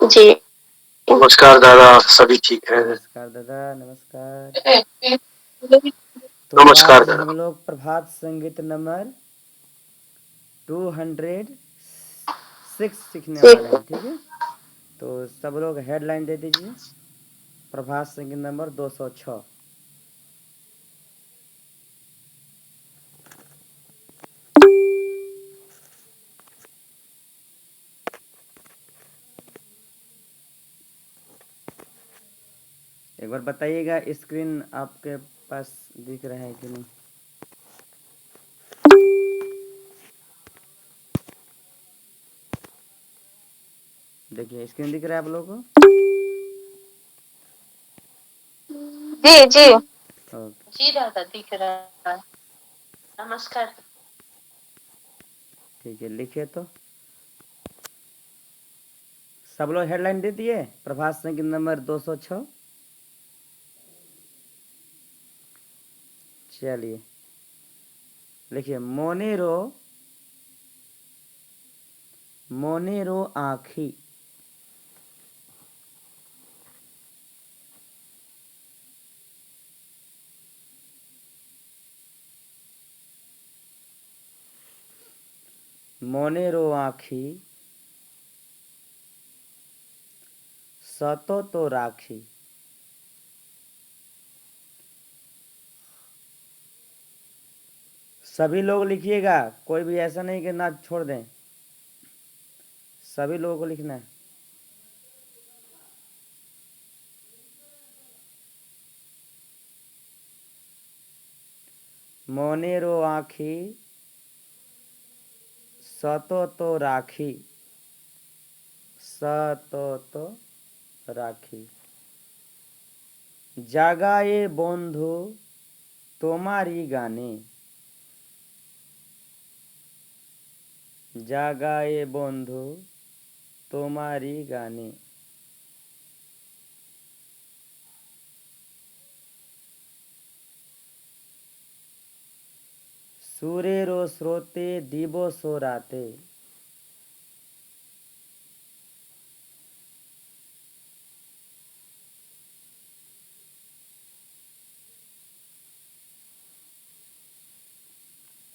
जी नमस्कार दादा, सभी ठीक है? नमस्कार दादा, नमस्कार। तो नमस्कार आज दादा। हम लोग प्रभात संगीत नंबर 206 सीखने वाले हैं, ठीक है। तो सब लोग हेडलाइन दे दीजिए। प्रभात संगीत नंबर 206। एक बार बताइएगा स्क्रीन आपके पास दिख रहा है कि नहीं। देखिए स्क्रीन दिख रहा है आप लोगों को। जी जी ओके, जी दादा दिख रहा है। नमस्कार। ठीक है, लिखिए तो। सब लोग हेडलाइन दे दिए प्रभात संगीत नंबर 206। चलिए लिखिए, मोनेरो मोनेरो आँखी। मोनेरो आँखी सतो तो राखी। सभी लोग लिखिएगा, कोई भी ऐसा नहीं कि ना छोड़ दें, सभी लोगों को लिखना है। मोनेरो आँखी सतो तो राखी, सतो तो রাখি। জাগায়ে বন্ধু তোমারই গানে, জাগায়ে বন্ধু তোমারই গানে। সুরেরও স্রোতে দিবস ও রাতে,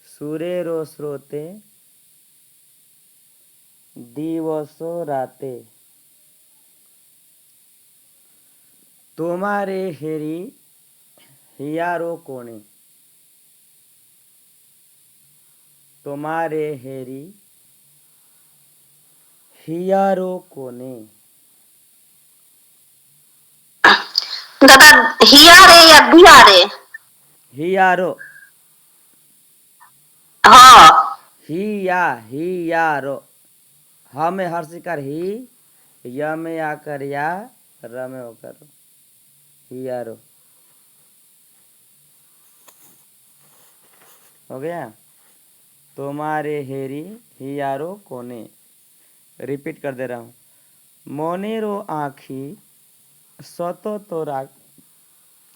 সুরেরও স্রোতে দিবস ও রাতে। তোমারে হেরি হিয়ারো কোণে, তোমারে হেরি হিয়ারো কোণে। दादा हिया रे या दिया रे? हियारो, हाँ हियारो। ह में हर्षिकार ही, य में आकर या, र में होकर हियारो। हो गया। तुम्हारे हेरी हियारो कोने। रिपीट कर दे रहा हूँ। मोनेरो आँखी सतो तो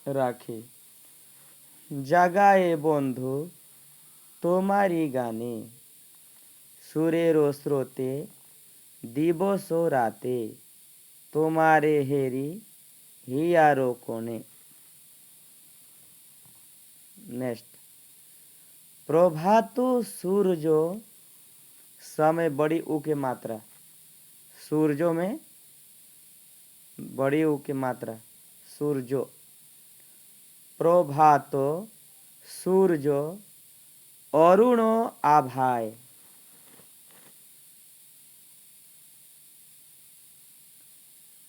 राखी, জাগায়ে বন্ধু তোমারই গানে, সুরেরও স্রোতে দিবস ও রাতে, তোমারে হেরি হিয়ারো কোণে। नेक्स्ट, प्रभातो सूरजो, समय बड़ी ऊ की मात्रा, सूरजो में बड़ी ऊ की मात्रा, सूरजो। प्रभातो सूरजो अरुणो आभाय,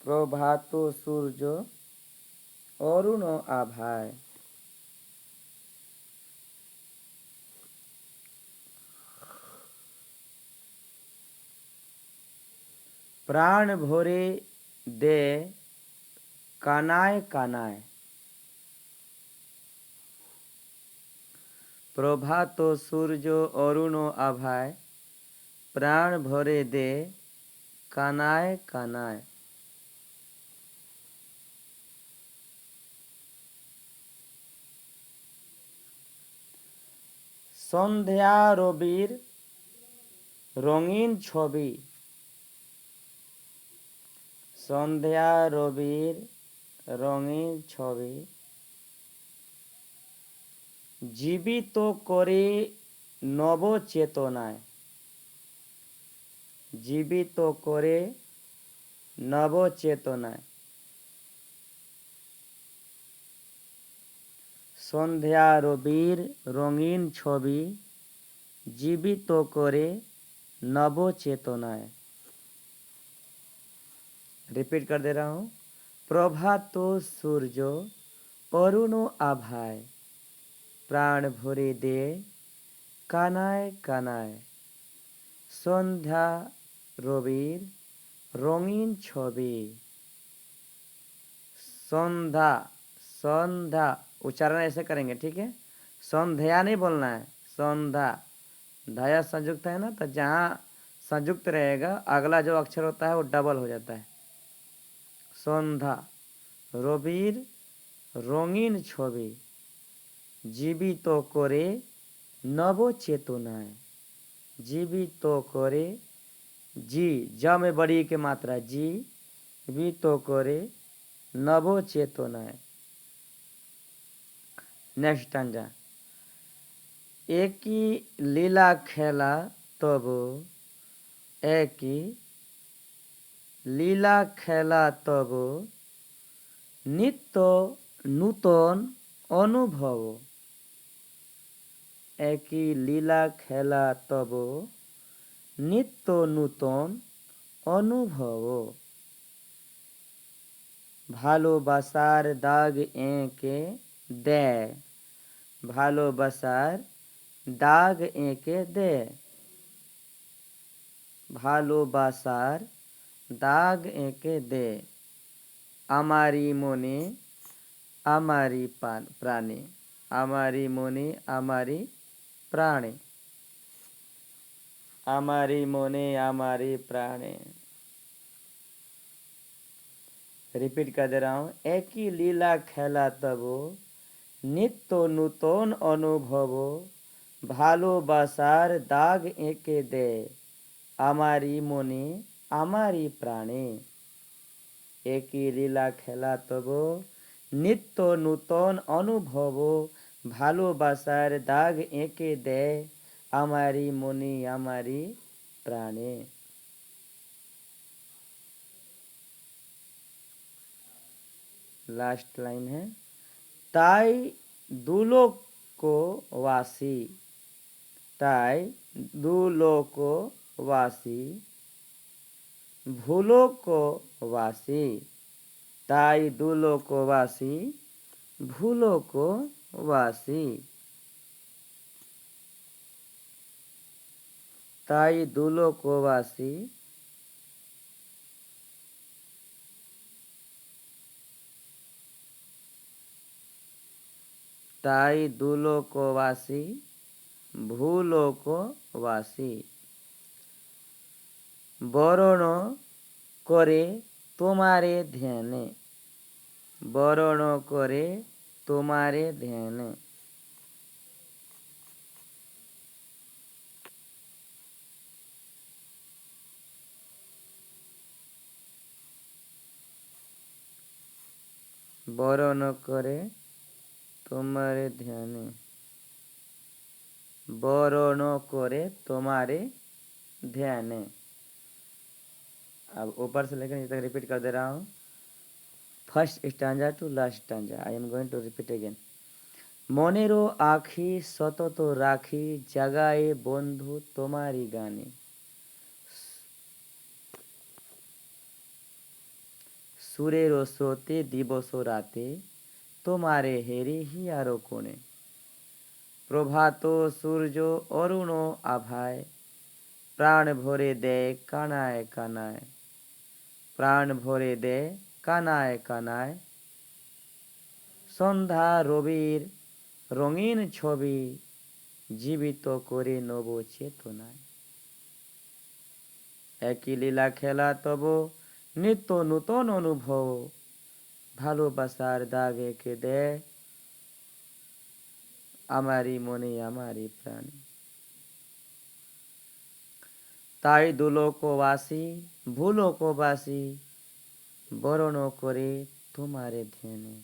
प्रभातो सूरजो अरुणो आभाय। प्राण भोरे दे कानाय कानाय, प्रभातो सूरजो अरुणो आभाय, प्राण भरे दे कानाय कानाय। সন্ধ্যা রবির রঙিন ছবি, সন্ধ্যা রবির রঙিন ছবি জীবিত করে নবচেতনায়, জীবিত করে নবচেতনায়। সন্ধ্যা রবির রঙিন ছবি জীবিত করে नवचेतनाएं। रिपीट कर दे रहा हूँ। प्रभात सूर्य अरुण आभाय प्राण भरे दे कानाय कानाय। सन्ध्या रविर रंगीन छवि। संध्या, संध्या उच्चारण ऐसे करेंगे, ठीक है। संध्या नहीं बोलना है, संध्या। धाया संयुक्त है ना, तो जहाँ संयुक्त रहेगा अगला जो अक्षर होता है वो डबल हो जाता है। संध्या रविर रंगीन छवि जीवित करे नवचेतनाएं। जीवित करे, जी ज में बड़ी के मात्रा, जी जीवित करे नवचेतनाएं। Next stanza. एक ही लीला खेला तब, एक ही लीला खेला तब नित्य नूतन अनुभव। एक ही लीला खेला तब नित्य नूतन अनुभव। भालोबासार दाग एके दे, भालोबासार दाग एके दे। भालोबासार दाग एके दे। आमारी मने आमारी प्राणे, आमारी मने आमारी प्राणे, आमारी मने आमारी प्राणे। रिपीट कर दे रहा हूँ। एक ही लीला खेला तब नित्य नूतन अनुभव। भालोबासार दाग एके दे आमारी मने आमारी प्राणे। एक ही लीला खेला तब नित्य नूतन अनुभव। भालोबासार दाग एके दे आमारी मने आमारी प्राणे। लास्ट लाइन है। ताई दुलोको वासी, ताई दुलोको वासी भूलोको वासी। ताई दुलोको वासी भूलोको वासी। ताई दुलोको वासी ताई दुलोको वासी भूलोको वासी। बरण करे तुम्हारे ध्याने, बरण करे तुम्हारे ध्याने। बरण करे तुम्हारे ध्याने, बरण करे तुम्हारे ध्याने। अब ऊपर से लेकर नीचे तक रिपीट कर दे रहा हूँ। First stanza to last stanza. I am going to repeat again. मनेरो आखी सतत राखी जगाए बंधु तुम्हारी गाने। सुरेरो स्रोते दिवस राते तुम्हारे हेरे हियारो कोणे। प्रभात सूर्य अरुण आभाय प्राण भरे दे कानाय कानाय। प्राण भरे दे कानाय कानाय। सन्ध्या रविर रंगीन छवि जीवित करे नवचेतनाय। एक ही लीला खेला तब नित्य नूतन अनुभव। भालोबासार दाग एके दे आमारी मने आमारी प्राणे। ताई दुलोको वासी भूलोको वासी বরণ করে তোমারে ধ্যানে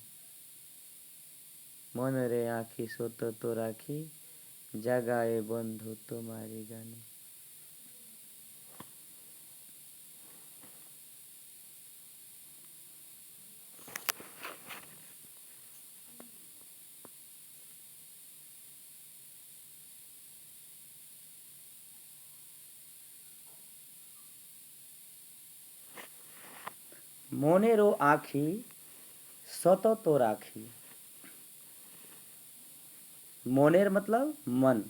মনে রে আঁখি সতত রাখি জাগায়ে বন্ধু তোমারি গানে। মনেরও আঁখি सतत राखी। मोनेर मतलब मन,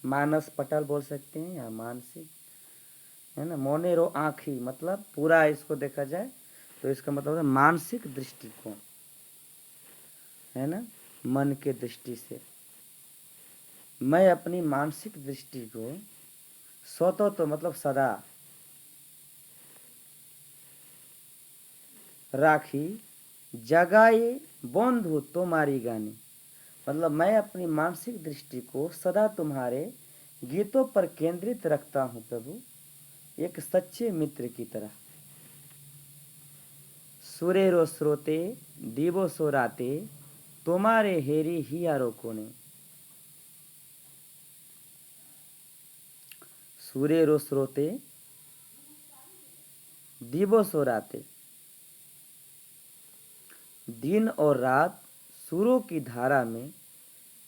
मानस पटल बोल सकते हैं या मानसिक, है ना। मोनेरो आँखी मतलब पूरा इसको देखा जाए तो इसका मतलब है मानसिक दृष्टिकोण, है ना। मन के दृष्टि से मैं अपनी मानसिक दृष्टि को सतत मतलब सदा राखी जगाए बंधु तुम्हारी गानी, मतलब मैं अपनी मानसिक दृष्टि को सदा तुम्हारे गीतों पर केंद्रित रखता हूँ प्रभु, एक सच्चे मित्र की तरह। सुरेरो स्रोते दीवो सोराते तुम्हारे हेरी हियारो कोने। सुरेरो स्रोते दीवो सोराते, दिन और रात सुरों की धारा में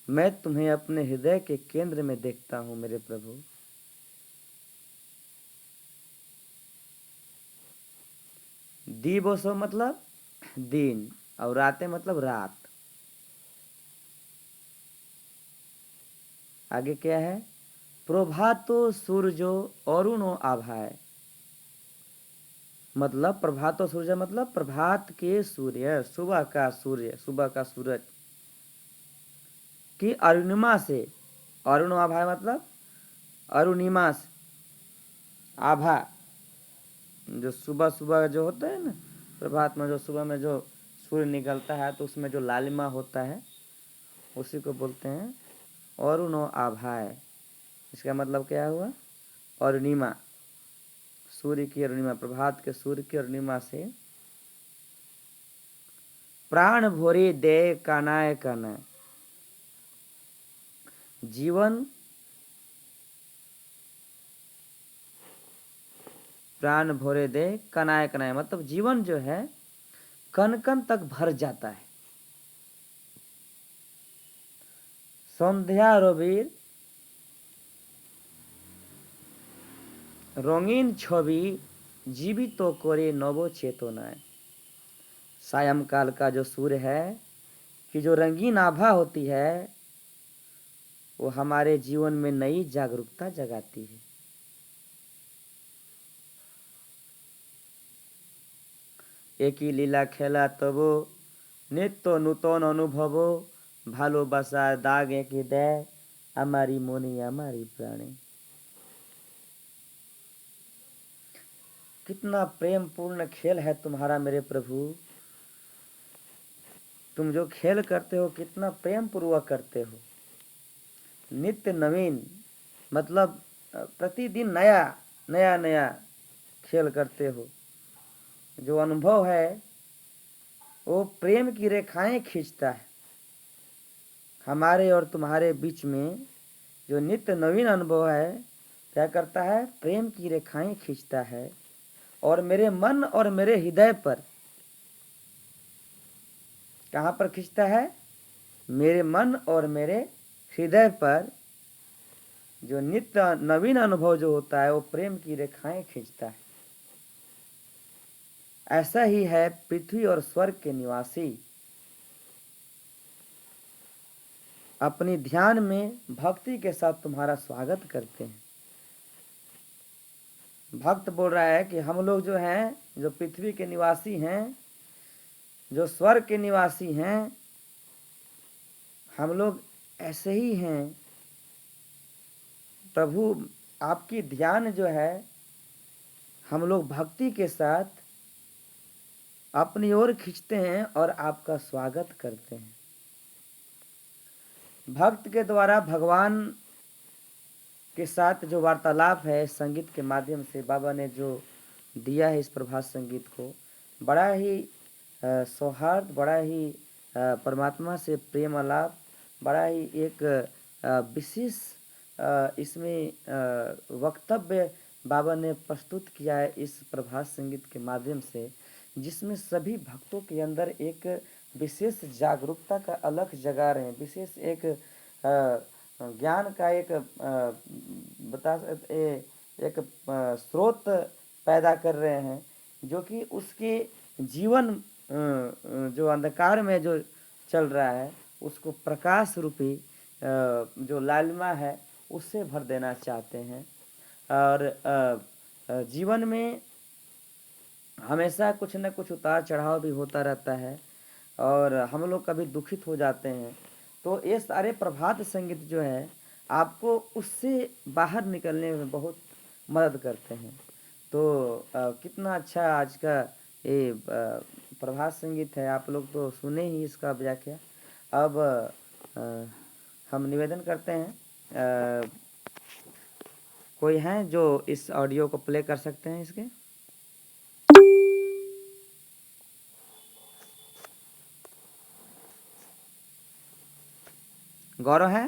मैं तुम्हें अपने हृदय के केंद्र में देखता हूँ मेरे प्रभु। दिवसो मतलब दिन और रातें मतलब रात। आगे क्या है, प्रभातो सूरजो अरुणो आभाए, मतलब प्रभातो सूरज मतलब प्रभात के सूर्य, सुबह का सूर्य, सुबह का सूरज की अरुणिमा से, अरुणो आभाए मतलब अरुणिमा से, आभा जो सुबह सुबह जो होता है ना, प्रभात में जो सुबह में जो सूर्य निकलता है तो उसमें जो लालिमा होता है उसी को बोलते हैं अरुणो आभाए। इसका मतलब क्या हुआ, अरुणिमा, सूर्य की अरुणिमा, प्रभात के सूर्य की अरुणिमा से प्राण भोरे दे कानाए कानाए, जीवन प्राण भोरे दे कनाए कनाए मतलब जीवन जो है कन कन तक भर जाता है। संध्या रविर रंगीन छवि जीवित तो करे नवो चेतनाएं, सायंकाल का जो सूर्य है कि जो रंगीन आभा होती है वो हमारे जीवन में नई जागरूकता जगाती है। एक ही लीला खेला तबो नित्य नूतन अनुभव भालोबासार दाग एक देय हमारी मोनी हमारी प्राणी। कितना प्रेम पूर्ण खेल है तुम्हारा मेरे प्रभु, तुम जो खेल करते हो कितना प्रेम पूर्वक करते हो। नित्य नवीन मतलब प्रतिदिन नया नया नया खेल करते हो, जो अनुभव है वो प्रेम की रेखाएं खींचता है। हमारे और तुम्हारे बीच में जो नित्य नवीन अनुभव है क्या करता है, प्रेम की रेखाएं खींचता है और मेरे मन और मेरे हृदय पर, कहाँ पर खींचता है, मेरे मन और मेरे हृदय पर जो नित्य नवीन अनुभव जो होता है वो प्रेम की रेखाएं खींचता है। ऐसा ही है पृथ्वी और स्वर्ग के निवासी अपनी ध्यान में भक्ति के साथ तुम्हारा स्वागत करते हैं। भक्त बोल रहा है कि हम लोग जो हैं, जो पृथ्वी के निवासी हैं, जो स्वर्ग के निवासी हैं, हम लोग ऐसे ही हैं प्रभु। आपकी ध्यान जो है हम लोग भक्ति के साथ अपनी ओर खींचते हैं और आपका स्वागत करते हैं। भक्त के द्वारा भगवान के साथ जो वार्तालाप है संगीत के माध्यम से बाबा ने जो दिया है इस प्रभात संगीत को, बड़ा ही सौहार्द, बड़ा ही परमात्मा से प्रेम आलाप, बड़ा ही एक विशेष इसमें वक्तव्य बाबा ने प्रस्तुत किया है इस प्रभात संगीत के माध्यम से, जिसमें सभी भक्तों के अंदर एक विशेष जागरूकता का अलख जगा रहे हैं, विशेष एक ज्ञान का एक एक स्रोत पैदा कर रहे हैं, जो कि उसके जीवन जो अंधकार में जो चल रहा है उसको प्रकाश रूपी जो लालिमा है उससे भर देना चाहते हैं। और जीवन में हमेशा कुछ न कुछ उतार चढ़ाव भी होता रहता है और हम लोग कभी दुखित हो जाते हैं, तो ये सारे प्रभात संगीत जो है आपको उससे बाहर निकलने में बहुत मदद करते हैं। तो कितना अच्छा आज का ये प्रभात संगीत है, आप लोग तो सुने ही इसका व्याख्या। अब हम निवेदन करते हैं, कोई हैं जो इस ऑडियो को प्ले कर सकते हैं इसके? गौरव है?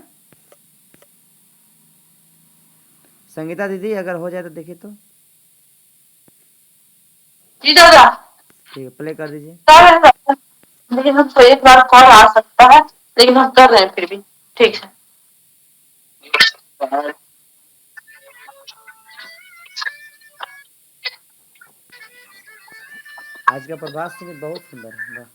संगीता दीदी अगर हो जाए तो देखिए तो। जी दादा, ठीक है, प्ले कर दीजिए। लेकिन हमको एक बार कॉल आ सकता है, लेकिन हम कर रहे हैं फिर भी। ठीक है। आज का प्रभात संगीत बहुत सुंदर है, वाह।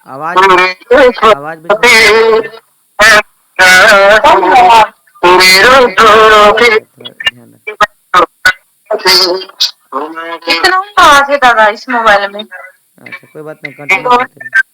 आवाज आवाज भी थोड़ा ध्यान रख। कितना आवाज है दादा इस मोबाइल में? अच्छा कोई बात नहीं, कंटिन्यू करते रहिए।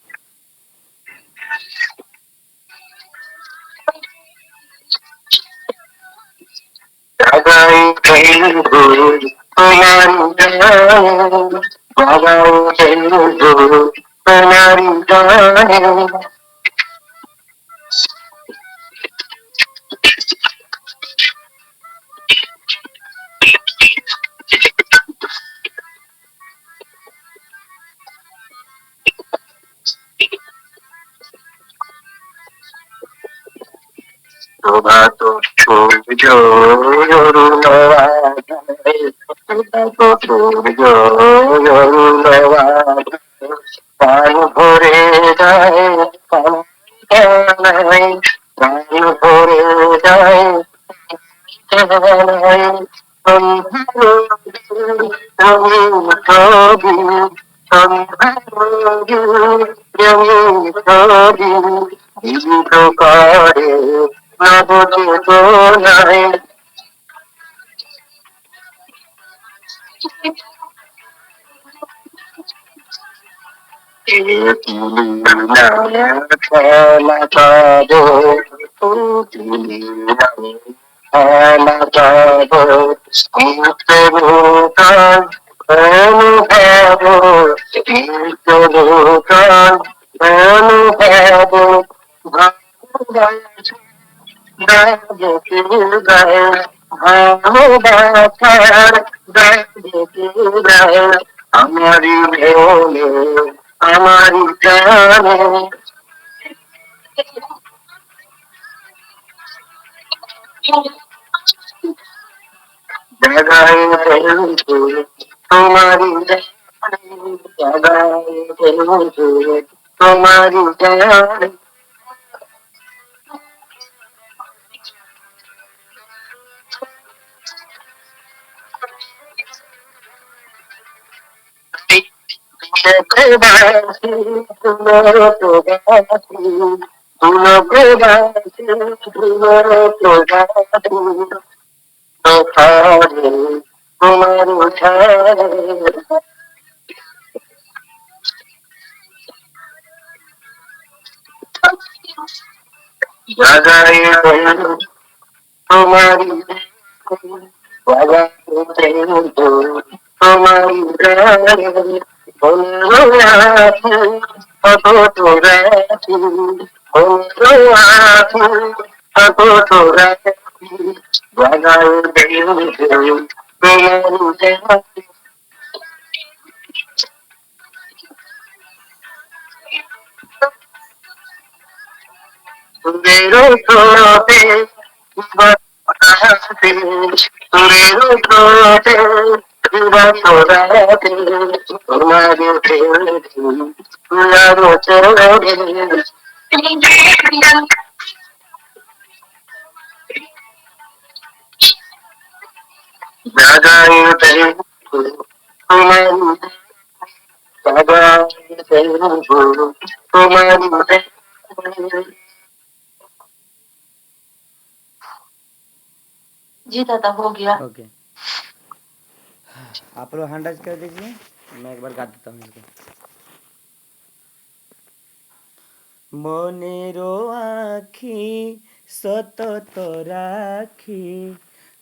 জাগায় বন্ধু তোমারি জাগায় বন্ধু তোমারি গানে বন্ধু আছি কত রাতি বন্ধু আছি কত রাতি জাগায় বন্ধু তোমারি গানে সুরেরো স্রোতে বাতাসে সুরেরো স্রোতে বাতাসে তোমারে ফেলেছি তুলারো চোরে জাগায় বন্ধু তোমারি জাগায় বন্ধু তোমারি जी दादा हो गया। ओके, आप लोग हैंड टच कर दीजिए, मैं एक बार गा देता हूँ इसको। মনেরো আখি সতত রাখি,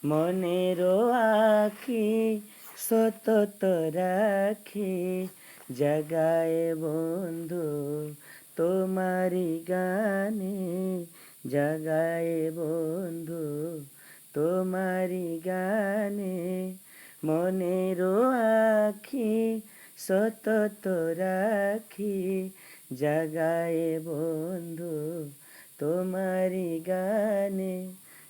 মনেরো আখি সতত রাখি, জাগায় বন্ধু তোমারি গানে, জাগায় বন্ধু তোমারি গানে, মনেরো আখি সতত রাখি, জাগায় বন্ধু তোমারি গানে,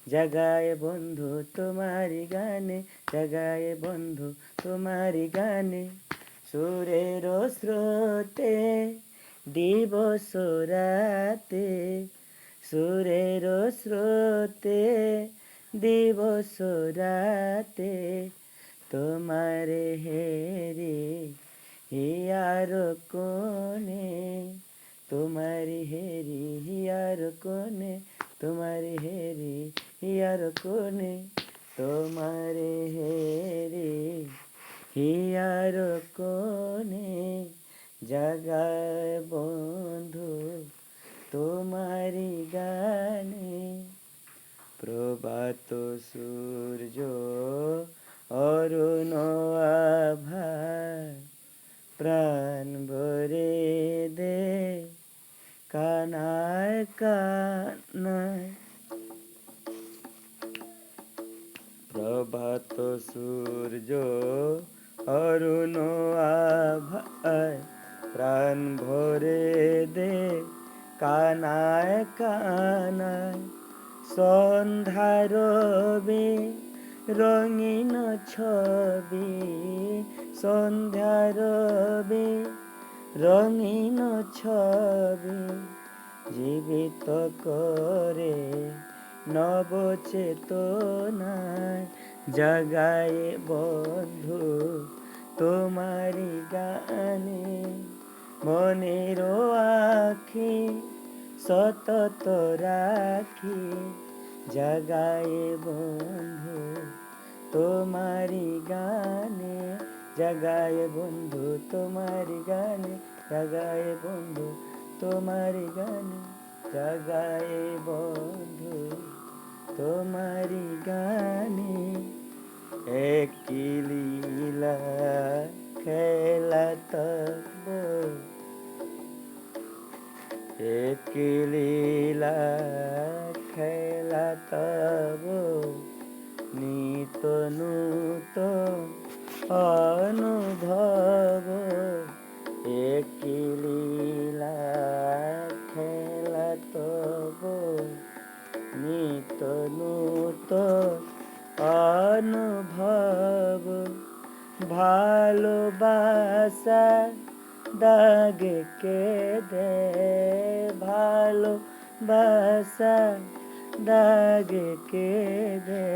জাগায় বন্ধু তোমারি গানে, জাগায় বন্ধু তোমারি গানে, সুরের স্রোতে দিবস রাতে, সুরের স্রোতে দিবস রাতে, তোমারে হেরে হিয়ার কোনে, তোমারি হেরি হিয়ার কোনে, তোমারি হেরি হিয়ার কোনে, তোমারে হেরি হিয়ার কোনে, জাগায় বন্ধু তোমারি গানে, প্রভাত সূর্য অরুণ আভার, প্রাণ ভরে দে কানায় কানায়, প্রভাত সূর্য অরুণ আভায়, প্রাণ ভরে দে কানায় কানায়, সন্ধ্যার রবে রঙিন ছবি, সন্ধ্যার রবে রঙিন ছবি, জীবিত করে নবচেতনায়, জাগায় বন্ধু তোমারি গানে, মনের আখি সতত রাখি, জাগায় বন্ধু তোমারি গানে, জাগায় বন্ধু তোমারি গানে, জাগায় বন্ধু তোমারি গানে, জাগায় বন্ধু তোমারি গানে, একই লীলা খেলা তব, একই লীলা খেলা তব, নিত নূতন অনুভব, একই লীলা খেলা তব, নিত নূতন অনুভব, ভালোবাসা দাগে কেঁদে, ভালোবাসা দাগে কেঁদে,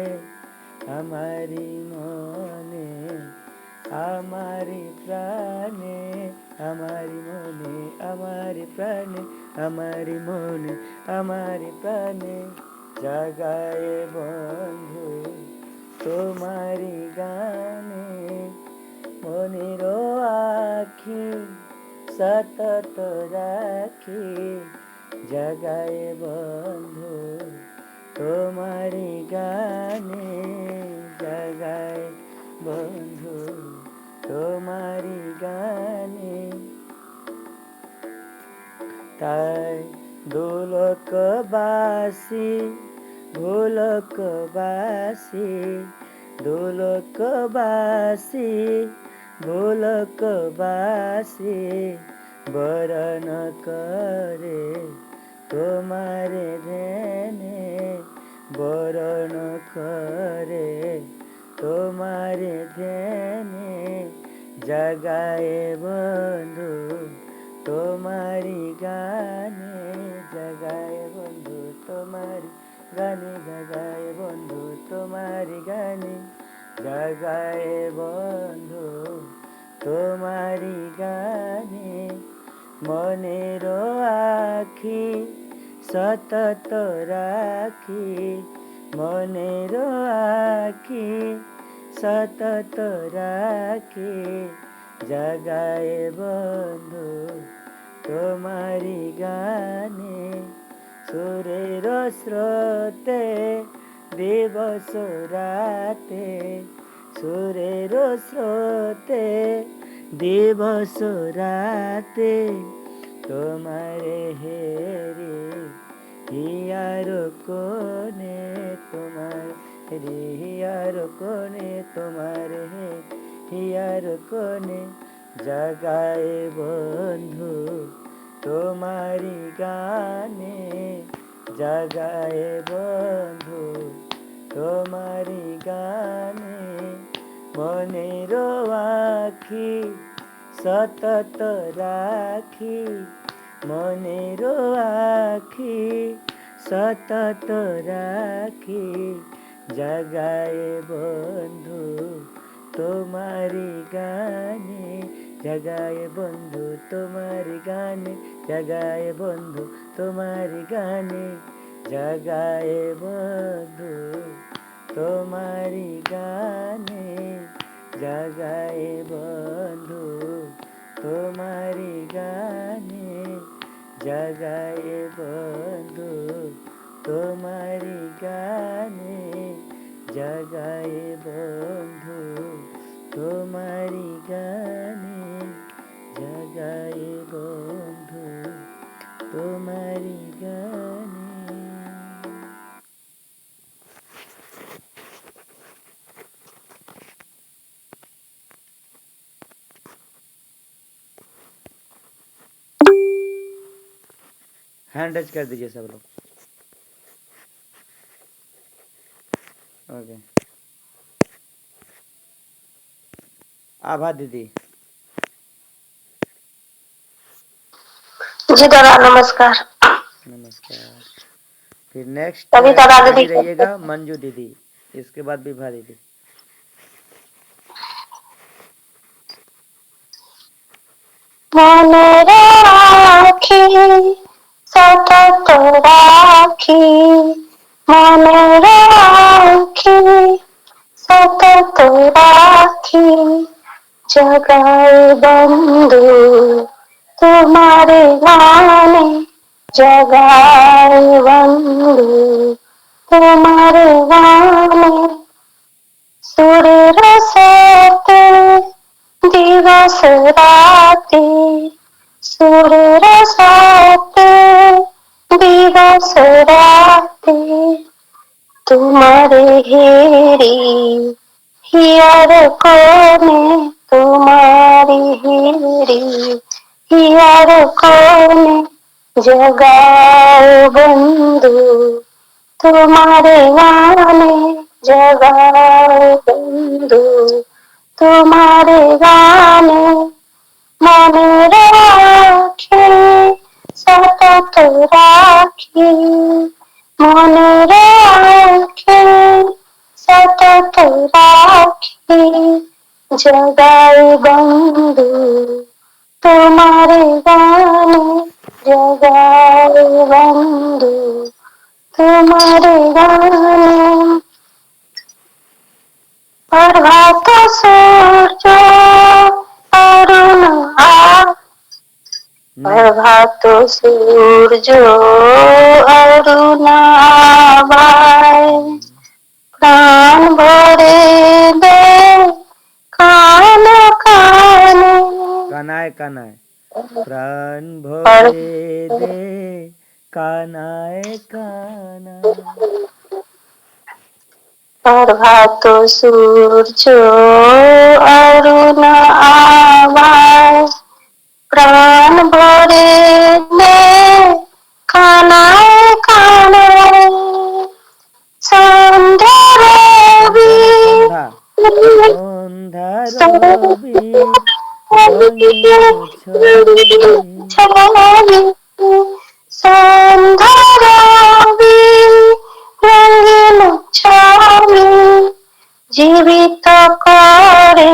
আমারি মনে আমারি প্রাণে, আমারি মনে আমারি প্রাণে, আমারি মনে আমারি প্রাণে, জাগায় বন্ধু তোমারি গানে, মনের আখি সতত রাখি, जगाए बंधु तुम्हारी गाने जगाए बंधु तुम्हारी गाने তাই দোলকবাসী ভোলকবাসী দোলকবাসী ভোলকবাসী বরণ করে তোমারে ধ্যানে বরণ করে তোমারে ধ্যানে জগায়ে বন্ধু তোমারি গানে জগায়ে বন্ধু তোমারি গানে জগায়ে বন্ধু তোমারি গানে জগায়ে বন্ধু তোমারি গানে মনের আখি সতত রাখি মনের আখি সতত রাখি জগায়ে বন্ধু তোমারি গানে সুরের স্রোতে দিবস রাতে সুরের স্রোতে দিবস রাতে তোমারে হেরে হিয়ার কোনে তোমার হিয়ার কোনে তোমার হে হিয়ার কোনে জগায়ে বন্ধু তোমারি গানে জগায়ে বন্ধু তোমারি গানে মনের আখি সতত রাখি মনের আখি সতত রাখি জগায়ে বন্ধু তোমারি গানে জগায়ে বন্ধু তোমারি গানে জগায়ে বন্ধু তোমারি গানে জগায়ে বন্ধু তোমারি গানে জগায়ে বন্ধু তোমারি গানে জগায়ে বন্ধু তোমারি গানে জগায়ে বন্ধু তোমারি গানে জগায়ে বন্ধু তোমারি গানে हैंड टच कर दीजिए सब लोग ओके आभा दीदी जी दादा नमस्कार। नमस्कार फिर नेक्स्ट तभी दादा रेडी दीदी रहिएगा मंजू दीदी इसके बाद विभा दीदी মনের আখি সতত রাখি মনের আখি সতত রাখি জগায়ে বন্ধু তোমারে গানে জগায়ে বন্ধু তোমারে গানে সুরের সাথে দিবস রাতে সুরের সাথে দিবস রাতে তোমারে হেরি হিয়ার কোনে তোমারি হেরি হিয়ার কোনে জগায়ে বন্ধু তোমারে গানে জগায়ে বন্ধু তোমারে গানে মনের আখি সতত রাখি মনের আখি সতত রাখি জগায়ে বন্ধু তোমারে গানে জগায়ে বন্ধু তোমারে গানে প্রভাত সূর্য অরুণ प्रभात सूरज अरुणाबाई प्राण भरे दे कान कान कानाय कानाय प्राण भरे दे कानाय कानाय प्रभात सूरज अरुणाबाई प्राण भरे दे कानाय कानाय सन्ध्या रवि सन्धा सन्धा रवि रंगीन छवि सन्ध्या रवि रंगीन छवि জীবিত করে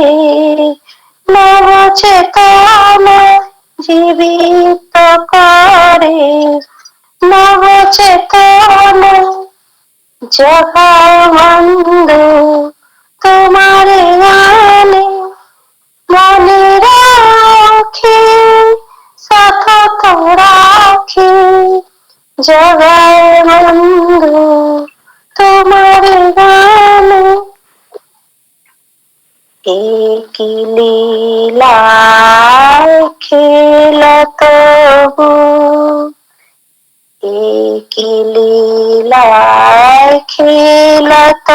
নব চেতনা জীবিত করে নব চেতনা জগায় বন্ধু তোমার গানে মনে রাখি সতত রাখি জগায় বন্ধু তোমার গানে एक लीला खेलत हो एक लीला खेलत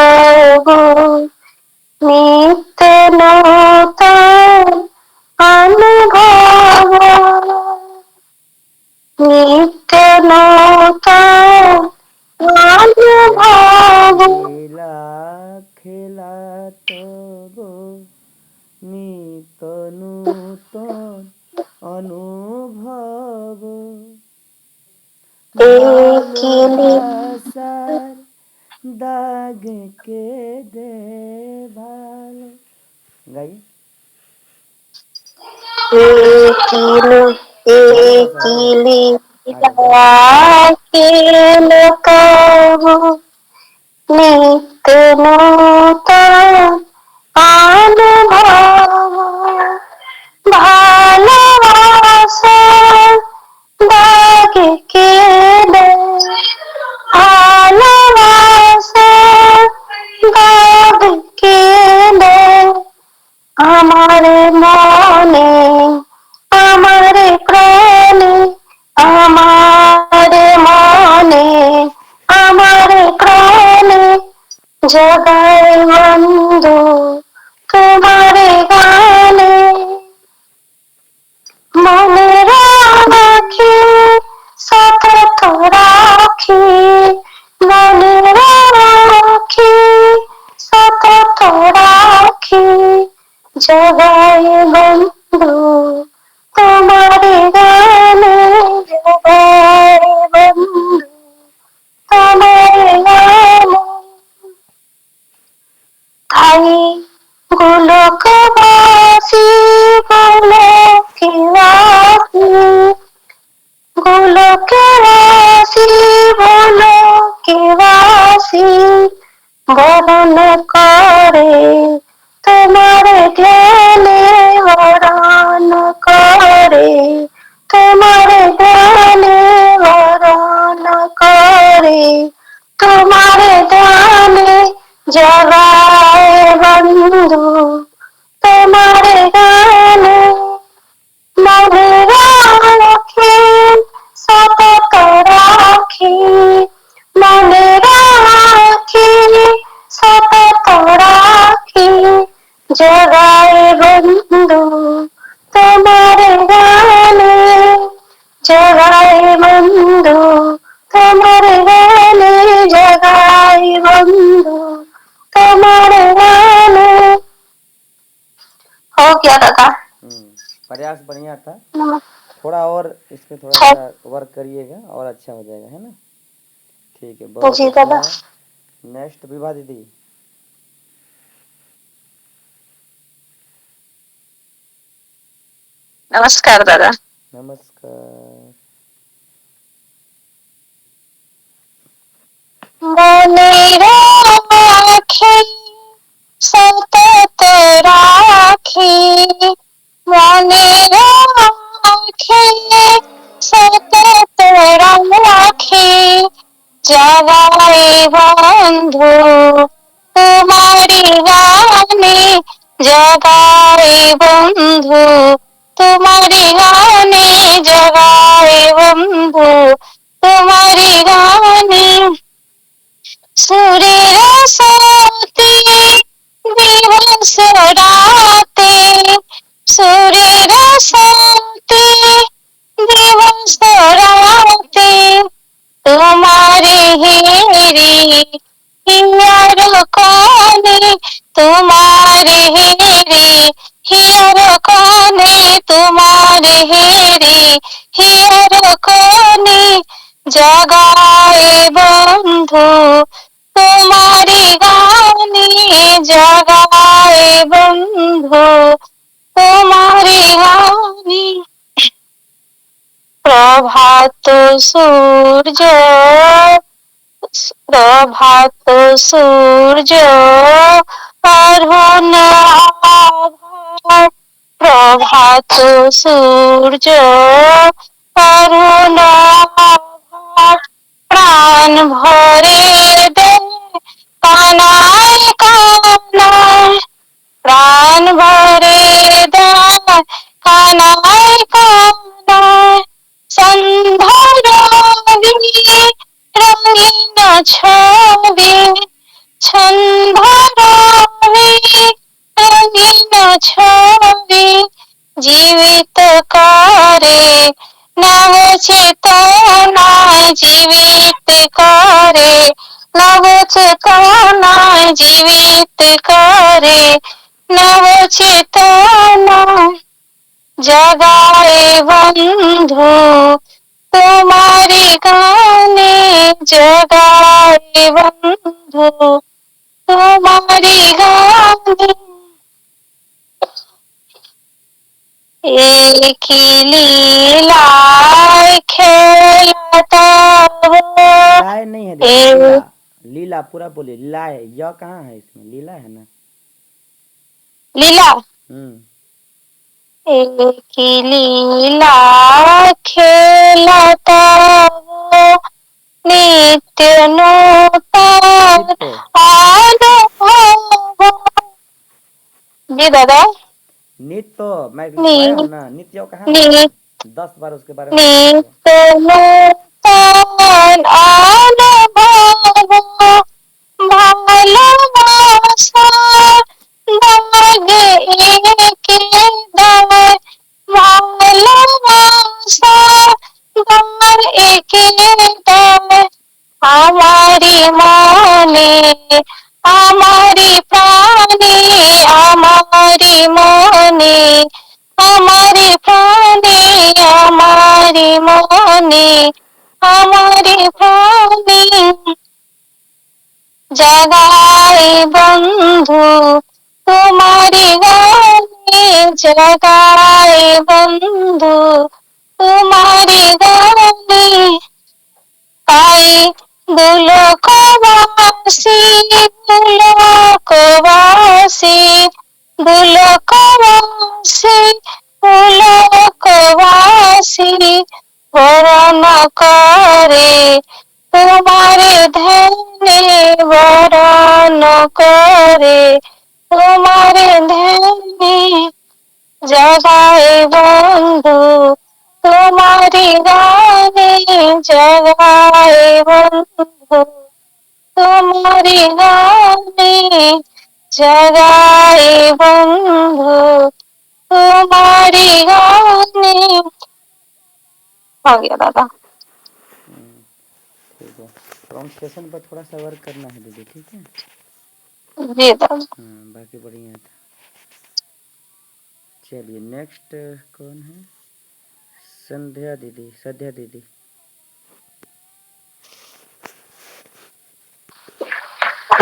हो नित्य नूतन अनुभव नित्य नूतन अनुभव লীলা খেলা তব নিত নূতন অনুভব एक लीला ভালোবাসার দাগ কেটে ভালো গাই एकिलु ভালোবাসা হ্যাঁ আচ্ছা গাও एकिलिया खेल कबू नित्य नूतन अनुभव ভালোবাসা দাগ কেটে ভালোবাসা দাগ কেটে আমার মনে আমার প্রাণে আমার মনে আমার প্রাণে জগায় বন্ধু তোমার গানে মনে রাখি সতত রাখি মনে রাখি সতত রাখি জগায় বন্ধু তোমার গানে জগায় বন্ধু তোমার গানে তাই গোলকবাসী গোলকবাসী গোলকবাসী গোলকবাসী বরণ করে তোমার ধ্যানে বরণ করে তোমার ধ্যানে বরণ করে তোমার ধ্যানে জগায় বন্ধু তোমার গানে মনে রাখি সতত রাখি মনে রাখি সতত রাখি জগায় বন্ধু তোমার গানে জগায় বন্ধু তোমার গানে জগায় বন্ধু তোমার गाने हो गया दादा प्रयास बढ़िया था नमस्कार थोड़ा और इस पे थोड़ा सा वर्क करिएगा और अच्छा हो जाएगा है ना ठीक है बहुत जी अच्छा दादा है नेक्स्ट विभा दीदी नमस्कार दादा नमस्कार মনে রাখি সতত রাখি মনে রাখি বন্ধু তোমারি গানে জগাই বন্ধু তোমারি গানে জগাই বন্ধু তোমারি গানে সুরের সাথে দিবস রাতে সুরের সাথে দিবস রাতে তোমারে হেরি হিয়ার কনে তোমারে হেরি হিয়ার কনে তোমারে হেরি হিয়ার কনে জগায়ে বন্ধু তোমারি গানে জগায়ে বন্ধু তোমারি গানে প্রভাত সূর্য প্রভাত সূর্য অরুণ আভার প্রভাত সূর্য অরুণ আভার প্রাণ ভরে দে কানায় কানায় প্রাণ ভরে দেয় কানায় কানায় সন্ধ্যার রঙিন রঙিন ছবি সন্ধ্যার রঙিন ছবি জীবিত করে নব চেতনায় জীবিত করে নব চেতনায় জীবিত করে নব চেতনায় জগায়ে বন্ধু তোমারি গানে জগায়ে বন্ধু তোমারি গানে একি লীলায় খেলता हो लाए नहीं है, देखिए लीला लीला पूरा बोलिए। लीला है, य कहाँ है इसमें? लीला है ना। लीला हम्म। एकी लीला खेलता हो नित्य नूतन नित्य अनुभव जी दादा नित्य मैं लिखवाया हूँ ना, नित्य कहाँ है? नित्य 10 बार उसके बारे में पढ़िएगा। নূতন অनुभব ভালোবাসা দাগে একে দায় ভালোবাসা দার একে দায় আমারি মনে আমারি প্রাণে আমারি মনে আমারি প্রাণে আমারি মনে আমারি প্রাণে জগায়ে বন্ধু তোমারি গানে জগায়ে বন্ধু তোমারি গানে তাই দুলকবাসী দুলকবাসী দুলকবাসী দুলকবাসী বরণ করে তোমারে ধ্যানে বরণ করে তোমারে ধ্যানে জগায়ে বন্ধু তোমারি গানে জগায়ে বন্ধু তোমারি গানে জগায়ে বন্ধু तुम्हारी गाने हो गया दादा। ठीक है, प्रोनाउंसिएशन पर थोड़ा सा वर्क करना है दीदी, ठीक है। जी दादा। बाकी बढ़िया था। चलिए नेक्स्ट कौन है? संध्या दीदी, संध्या दीदी।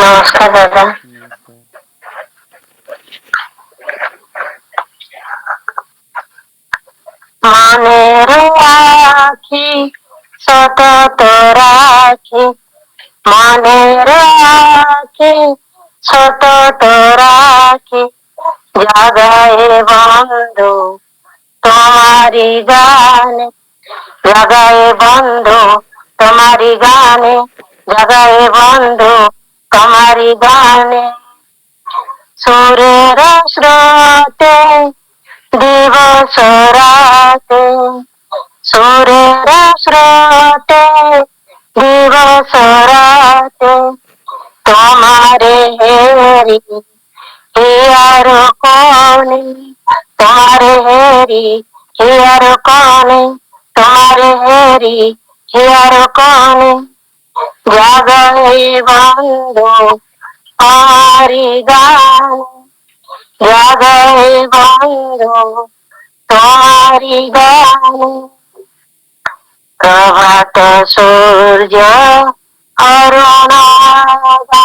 नमस्कार दादा। नमस्कार। মনের আখি সতত রাখি মনের আখি সতত রাখি জাগায়ে বন্ধু তোমারি গানে জাগায়ে বন্ধু তোমারি গানে जगाए बंधु तुम्हारी गाने सूर्य स्रोते दिवस राते सूर्य स्रोते दिवस राते तुम्हारे हेरी हियर कौन तुम्हारे हेरी हियर कौन तुम्हारे हेरी हियर कौन जगहे बंधु हमारी गान जगहे बंधु तुम्हारी गान प्रभात सूर्य अरुणागा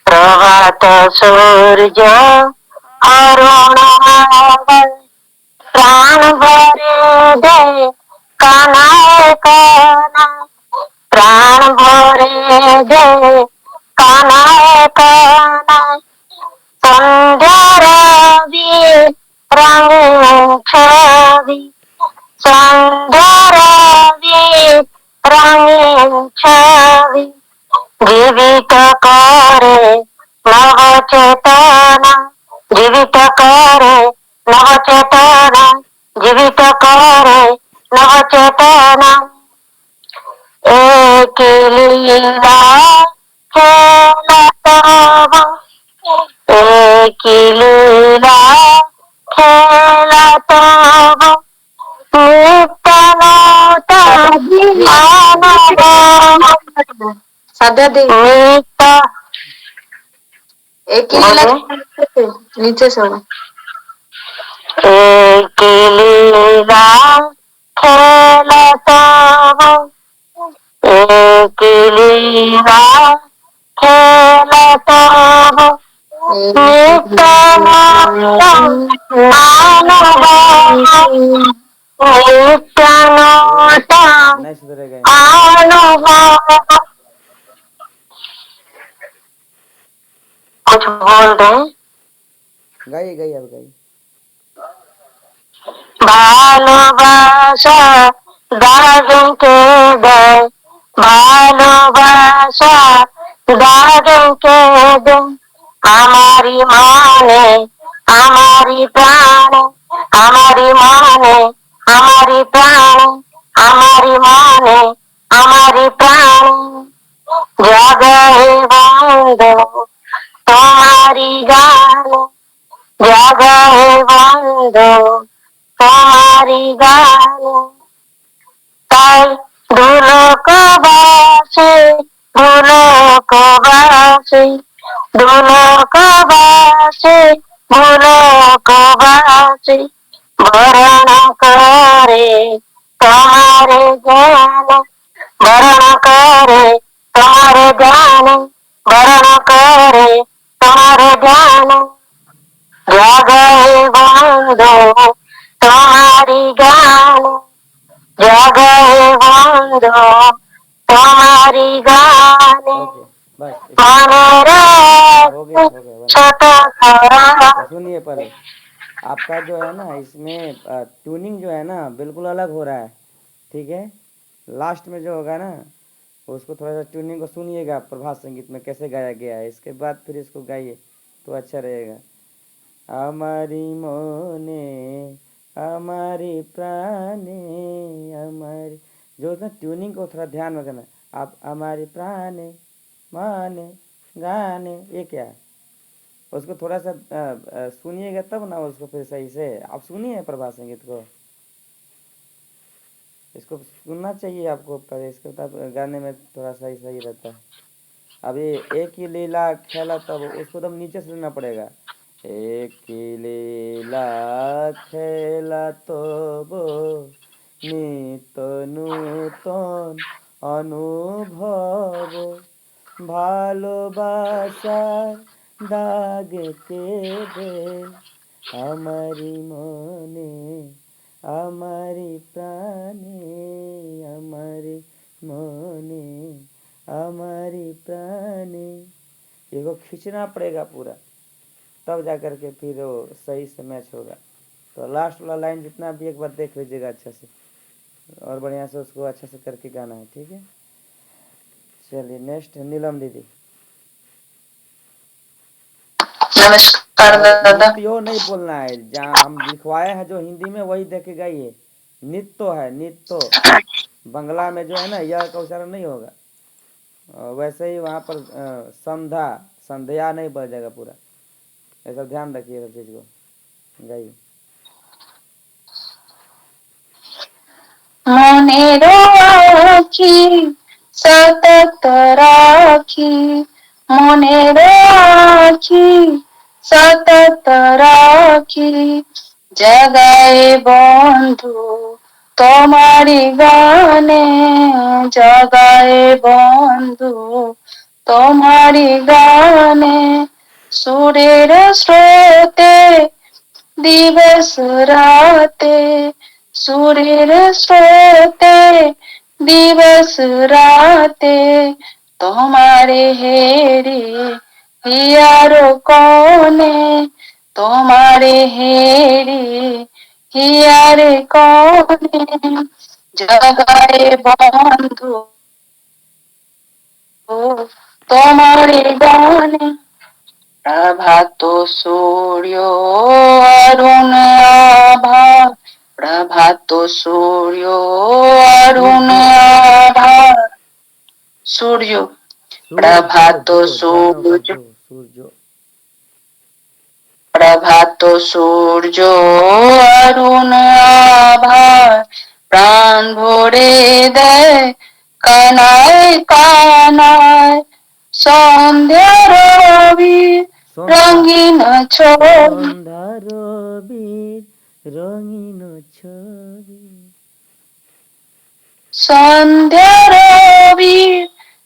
प्रभात सूर्य अरुणागा प्राण भरे दे कानाए काना प्राण भरे दे कानाए काना संध्या रवि रंग छवि संध्या रवि रंग छवि जीवित करे नव चेतना जीवित करे नव चेतना जीवित करे नव चेतना एक लीला खेल तब एक लीला खेल तब सादा दे नित्य एक ही नीचे से एक लीला खेल तब एक लीला खेल तब नित्य नित्य नहीं सुधरेगा ये। अनुभव कुछ बोल रहे गाइए गाइए अब गाइए। ভালোবাসা দাদুকে দেয় ভালোবাসা দাদুকে দেয় আমারি মনে আমারি প্রাণ আমারি মনে আমারি প্রাণ আমারি মনে আমারি প্রাণ জগহে বন্ধু তোমারি গান जगहे बंधु तुम्हारी गान তাই ধুলোকবাসী ধুলোকবাসী ধুলোকবাসী ধুলোকবাসী বরণ করে তোমারে জ্ঞান বরণ করে তোমারে জ্ঞান বরণ করে তোমারে জ্ঞান जगहे बंधु तुम्हारी गान जगहे बंधु तुम्हारी गान ओके बस मन हो गया बस। छोटा खरा तो सुनिए पहले, आपका जो है ना इसमें ट्यूनिंग जो है ना बिल्कुल अलग हो रहा है, ठीक है। लास्ट में जो होगा ना उसको थोड़ा सा ट्यूनिंग को सुनिएगा, प्रभात संगीत में कैसे गाया गया है, इसके बाद फिर इसको गाइए तो अच्छा रहेगा। हमारी मोने हमारी प्राणे हमारी, जो ना ट्यूनिंग को थोड़ा ध्यान में करना। आप हमारी प्राणे माने गाने, ये क्या है, उसको थोड़ा सा सुनिएगा तब ना उसको फिर सही से। आप सुनिए प्रभात संगीत को, इसको सुनना चाहिए आपको, पर इसके तब गाने में थोड़ा सही सही रहता है। अभी एक ही लीला खेला तब उसको एकदम नीचे से लेना पड़ेगा। एक ही लीला खेला तब नित नूतन অনুভব ভালোবাসার দাগে কেঁদে আমারি মনে আমারি প্রাণে আমারি मने हमारी प्राणी, इसको खींचना पड़ेगा पूरा, तब जा कर के फिर वो सही से मैच होगा। तो लास्ट वाला लाइन जितना भी एक बार देख लीजिएगा अच्छा से, और बढ़िया से उसको अच्छा से करके गाना है, ठीक है। चलिए नेक्स्ट नीलम दीदी। नमस्कार और दादा। नित्यो नहीं बोलना है, जहाँ हम लिखवाए हैं जो हिंदी में वही देख के गाइए। नित्तो है, नित्तो। बंगला में जो है ना यह का उच्चारण नहीं होगा। वैसे ही वहाँ पर संध्या, संध्या नहीं बढ़ जाएगा पूरा। ये सब ध्यान रखिए सब चीज़ को, गाइए। মনের আখি সতত রাখি, মনের আখি সতত রাখি, জাগায় বন্ধু তোমারি গানে, জাগায় বন্ধু তোমারি গানে, সুরের স্রোতে দিবস রাতে, সুরের স্রোতে দিবস রাতে, তোমারে হেরি হিয়ার কোনে, তোমারে হেরি হিয়ার কোনে, জগায় বন্ধু তোমারে গানে। প্রভাত সূর্য অরুণ আভা, প্রভাত সূর্য অরুণ सूर्य, আভা, সূর্য, सूर्य প্রভাত जो ज्यादा होगा সূর্য, जो, सूर्य। প্রভাত সূর্য অরুণ আভা, প্রাণ ভরে দেয় কানায় কানায়, সন্ধ্যা রবি সন্ধ্যা, রঙিন ছবি, সন্ধ্যা রবির রঙিন ছবি। সন্ধ্যা রবি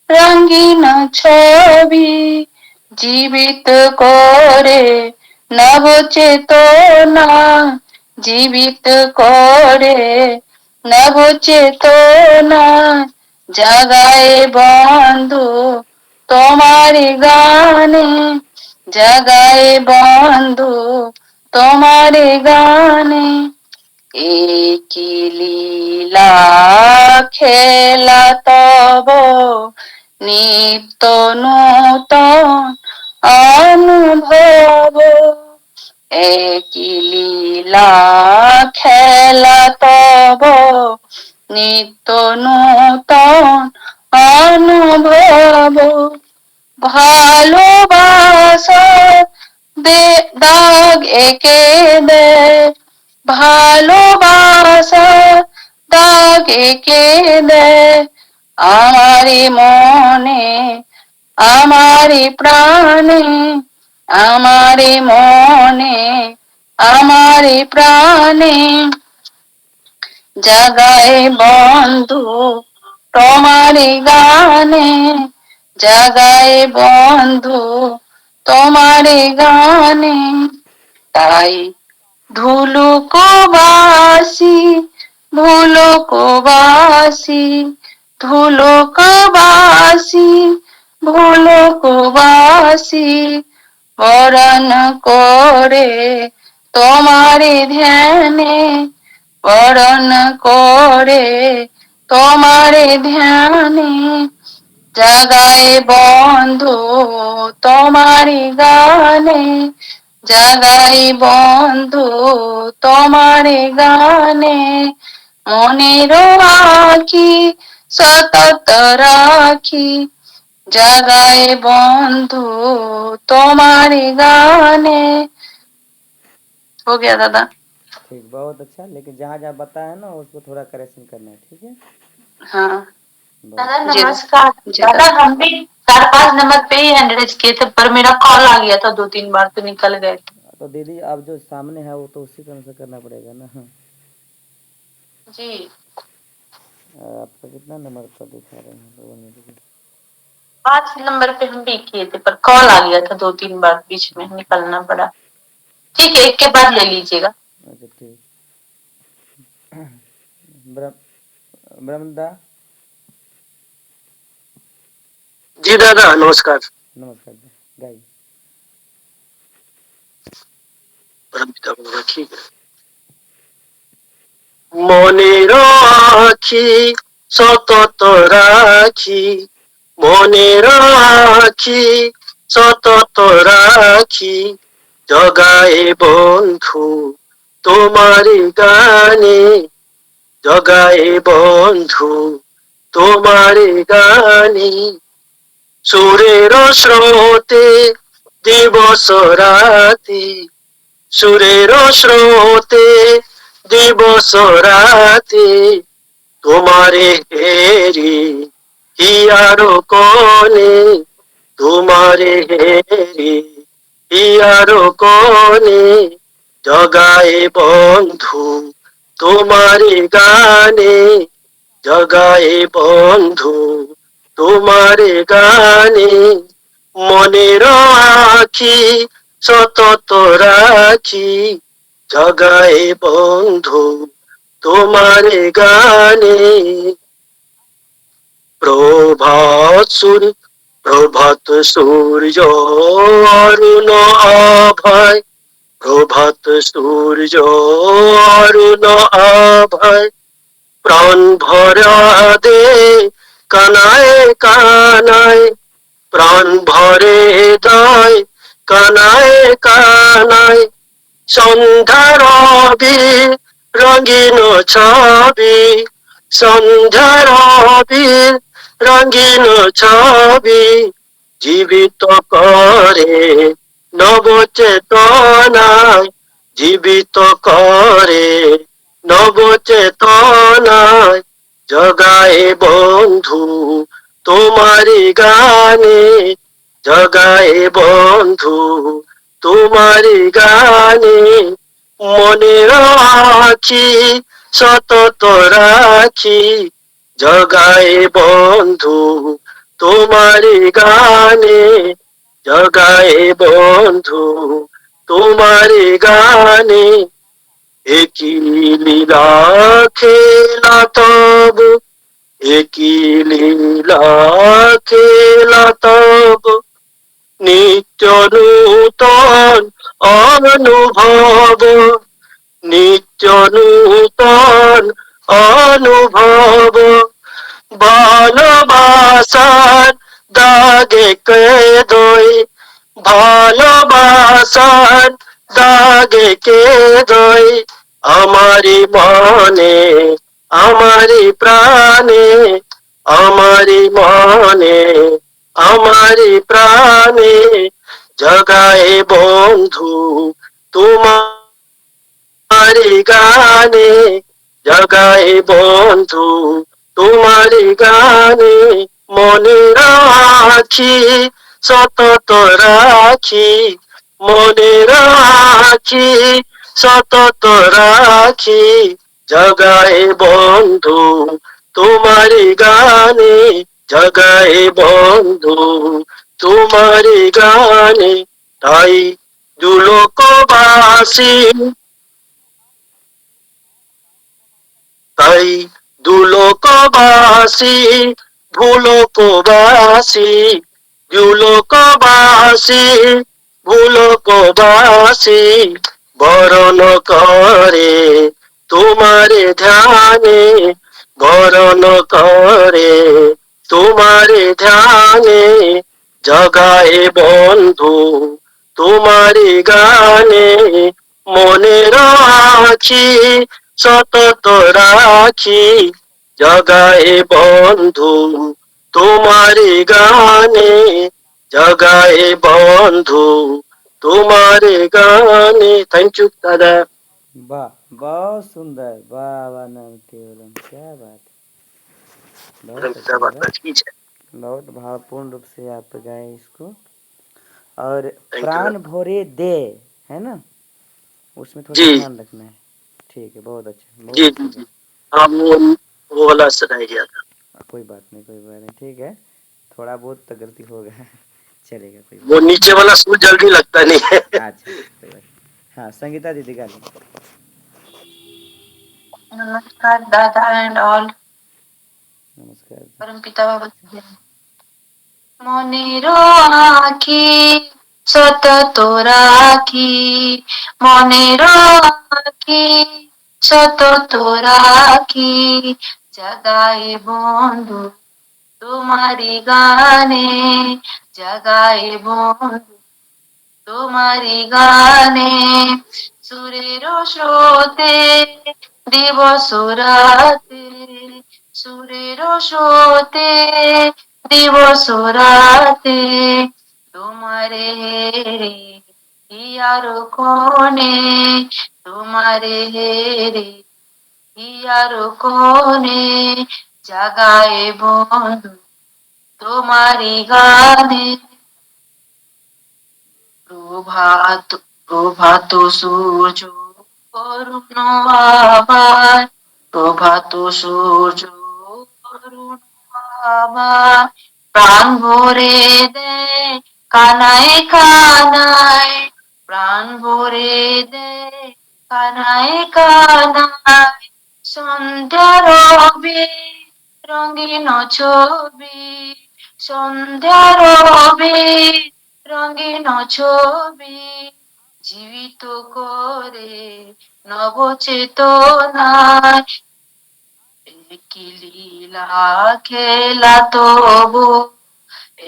রঙিন ছবি, জীবিত করে নব চেতনা, জীবিত করে নব চেতনা, জাগায় বন্ধু তোমার গানে, জাগায় বন্ধু তোমার গানে। একি লীলা খেলা তব নিত্য নূতন অনুভব, একি লীলা খেলা তব নিত্য নূতন অনুভব, ভালোবাসা দাগ একে দেয়, ভালোবাসা দাগ একে দেয়, আমারি মনে আমারি প্রাণে, আমারি মনে আমারি প্রাণে, জাগায় বন্ধু তোমারি গানে, জাগায় বন্ধু তোমারি গানে। তাই ধুলুকবাসী, ভুলুকবাসী, ধুলুকবাসী, ভুলুকবাসী, বরণ করে তোমারি ধ্যানে, বরণ করে তোমারি ধ্যানে, জাগায় বন্ধু তোমারি গানে, জাগাই বন্ধু তোমারি গানে, মনের আঁখি সতত রাখি, জাগায় বন্ধু তোমারি गाने। हो गया दादा। ठीक, बहुत अच्छा। लेकिन जहाँ जहाँ बताया है ना उसको थोड़ा करेक्शन करना है, ठीक है। हाँ बहुत दादा जी नमस्कार। जी दादा दादा। हम भी 4-5 नंबर पे ही हैंडरेज किए थे, पर मेरा कॉल आ गया था 2-3 बार तो निकल गए थे। तो दीदी अब जो सामने है वो तो उसी तरह से करना पड़ेगा ना। जी आपका कितना नंबर पर दिखा रहे हैं तो 5 नंबर पे हम भी किए थे, पर कॉल आ गया था 2-3 बार, बीच में निकलना पड़ा। ठीक है, एक के बाद ले लीजिएगा। अच्छा ठीक। ब्रह्मदा। जी दादा नमस्कार। नमस्कार, गाइए। परमपिता परमेश्वर, ठीक है। মনের আখি সতত রাখি, মনের আখি সতত রাখি জগায়ে বন্ধু তোমারি গানে, জগায়ে বন্ধু তোমারি গানে। সুরের স্রোতে দিবস রাতি, সুরের স্রোতে দিবস রাতি তোমারে হেরি হিয়ার কোনে, তোমারে হেরি হিয়ার কোনে জগায়ে বন্ধু তোমারি গানে, জগায়ে বন্ধু তোমারি গানে। মনের আখি সতত রাখি জগায়ে বন্ধু তোমারি গানে। প্রভাত সূর্য অরুণ আভায়, প্রভাত সূর্য অরুণ আভায় প্রাণ ভরা দে কানায় কানায়, প্রাণ ভরে দয় কানায় কানায়। সন্ধ্যার আবির রঙিন ছবি, সন্ধ্যার আবির রঙিন ছবি জীবিত করে নবচেতনায়, জীবিত করে নবচেতনায় জগায়ে বন্ধু তোমারি গানে, জগায়ে বন্ধু তোমারি গানে। মনের আখি সতত রাখি জগায়ে বন্ধু তোমারি গানে, জগায়ে বন্ধু তোমারি গানে। একই লীলা খেলা তব, একই লীলা খেলা তব নিত্য নূতন অনুভব, নিত্য নূতন অনুভব। ভালোবাসার দাগে কেদই, ভালোবাসার দাগে কেদই আমারি মনে, আমারি প্রাণে, আমারি মনে, আমারি প্রাণে জগায়ে বন্ধু তোমারি গানে, জগায়ে বন্ধু তোমারি গানে। মনের আখি সতত রাখি, মনের আখি সতত রাখি জগায়ে বন্ধু তোমারি গানে, জগায়ে বন্ধু তোমারি গানে। তাই দুলোকবাসী, তাই দুলোকবাসী ভুলোকবাসী, দুলোকবাসী ভুলোকবাসী বরণ করে তোমারে ধ্যানে, বরণ করে তোমারে ধ্যানে জগায়ে বন্ধু তোমারি গানে। মনের আখি সতত রাখি জগায়ে বন্ধু তোমারি গানে, জগায়ে বন্ধু তোমারি গানে। থ্যাংক ইউ দাদা। वाह, बहुत सुंदर, वाह वाह नाम केवलम, क्या बात है, बहुत अच्छा लगा, बहुत भावपूर्ण रूप से आप गाए इसको। और प्राण भोरे दे, है ना, उसमें थोड़ा जी ध्यान रखना है। ठीक है, बहुत अच्छा, बहुत जी अच्छा जी लगा। जी। हाँ वो वाला सुनाई गया था। कोई बात नहीं, कोई बात नहीं, ठीक है, थोड़ा बहुत तो गलती होगा चलेगा, कोई वो बात नीचे वाला सुर जल्दी लगता नहीं है। नहीं। अच्छा, कोई बात नहीं। हाँ, संगीता दीदी गा लो। नमस्कार दादा एंड ऑल, नमस्कार जी। परम पिता बाबा। মনের আখি সতত রাখি, মনের আখি সতত রাখি জগায়ে বন্ধু তোমারি গানে জাগায় বন্ধু, তোমারি গানে সুরের স্রোতে দিবস রাতে, সুরের স্রোতে দিবস রাতে তোমারে হেরে হিয়ার কোণে, তোমারে হেরে হিয়ার কোণে জাগায় বন্ধু তোমারি গানে। প্রভাত প্রভাত সূর্য করুণ আবার, প্রভাত সূর্য করুণ আবার প্রাণ ভরে দে কানায় কানায়, প্রাণ ভরে দে কানায় কানায় সন্ধ্যা রবি রঙিন ছবি, সন্ধ্যা রবি রঙিন ছবি জীবিত করে নবচেতনায়, একই লীলা খেলা তবু,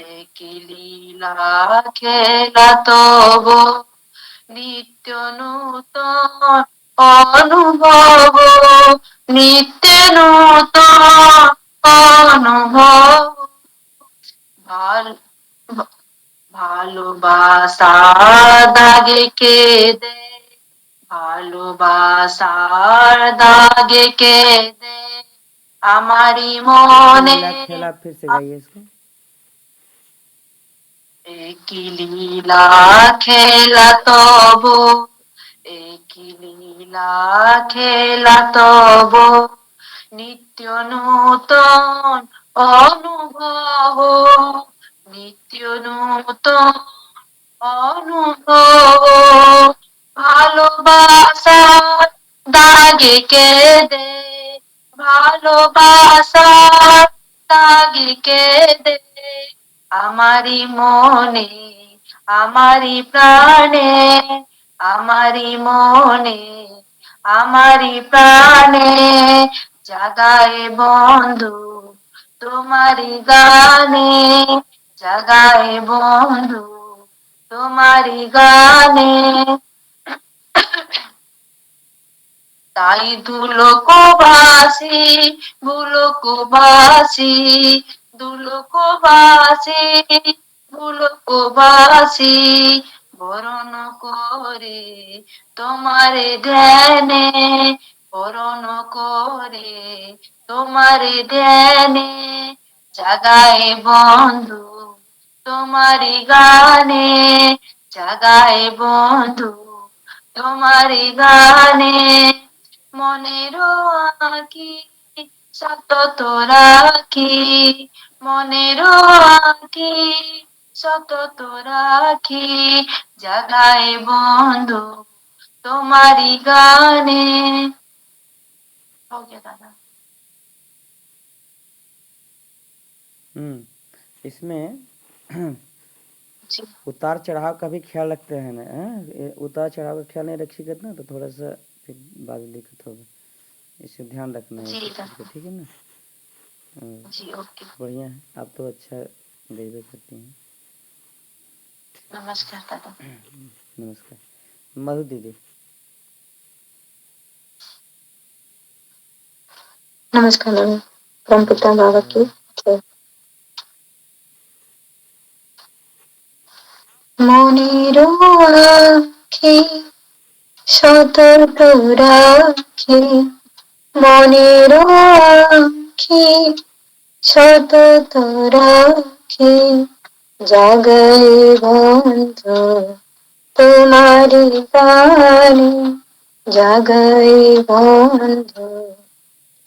একই লীলা খেলা তবু নিত্য নূতন অনুভব, নিত্য নূতন অনুভব। ভাল ভালোবাসা দাগে কেঁদে, ভালোবাসার দাগে কেঁদে আমারি মনে, लीला खेला फिर से गाइए इसको। একই লীলা খেলা তবু, একই লীলা খেলা তবু নিত্য নূতন অনুভব, নিত্য নূতন অনুভব। ভালোবাসার দাগে কেঁদে, ভালোবাসার দাগে কেঁদে আমারি মনে, আমারি প্রাণে, আমারি মনে, আমারি প্রাণে জাগায় বন্ধু তোমারি গানে, জাগায় বন্ধু তোমারি গানে। তাই দুলোকবাসী, বুলোকবাসী, দুলোকবাসী, বুলোকবাসী বরণ করে তোমারে ধ্যানে, বরণ করে তোমারে ধ্যানে জাগায় বন্ধু তোমারি গানে, জাগায় বন্ধু তোমারি গানে। মনের আঁখি সতত রাখি, মনের আঁখি সতত রাখি জাগায় বন্ধু তোমারি গানে। हो गया दादा। इसमें जी उतार चढ़ाव का भी ख्याल रखते हैं ना, उतार चढ़ाव का ख्याल नहीं रखिएगा ना तो थोड़ा सा फिर बाद में दिक्कत होगा, इसे ध्यान रखना है जी सब चीज़ का, ठीक है ना। जी ओके। बढ़िया है, आप तो अच्छा गाइबे करती हैं। नमस्कार दादा। नमस्कार। मधु दीदी। नमस्कार दादा, परम पिता बाबा की जय। মনের আঁখি সতত রাখি, মনের আঁখি সতত রাখি জাগায় বন্ধু তোমারি গানে, জাগায় বন্ধু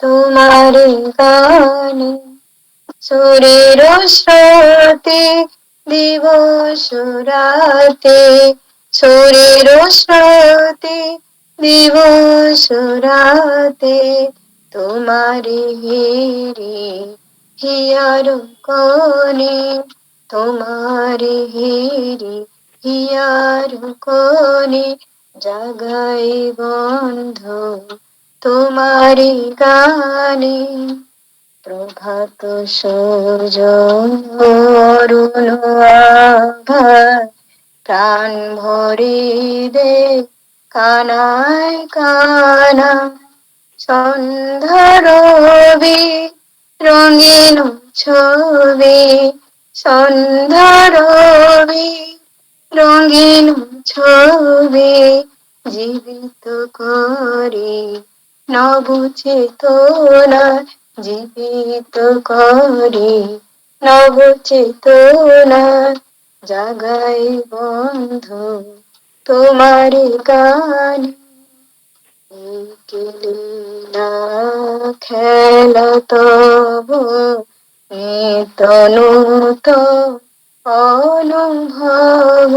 তোমারি গানে। সুরের স্রোতে দিবস রাতে, সুরের স্রোতে দিবস রাতে তোমারি হেরে হিয়ার কোণে, তোমারি হেরে হিয়ার কোণে জাগায় বন্ধু তোমারি গানে। প্রভাত সূর্য অরুণ আভা প্রাণ ভরে দে কানায় কানা সন্ধ্যা রবি রঙিন ছবি সন্ধ্যা রবি রঙিন ছবি জীবিত করে নব চেতনা জীবিত করে নব চেতনা জাগাই বন্ধু তোমার গান কি লীলা খেলা তব নিত নূত অনুভব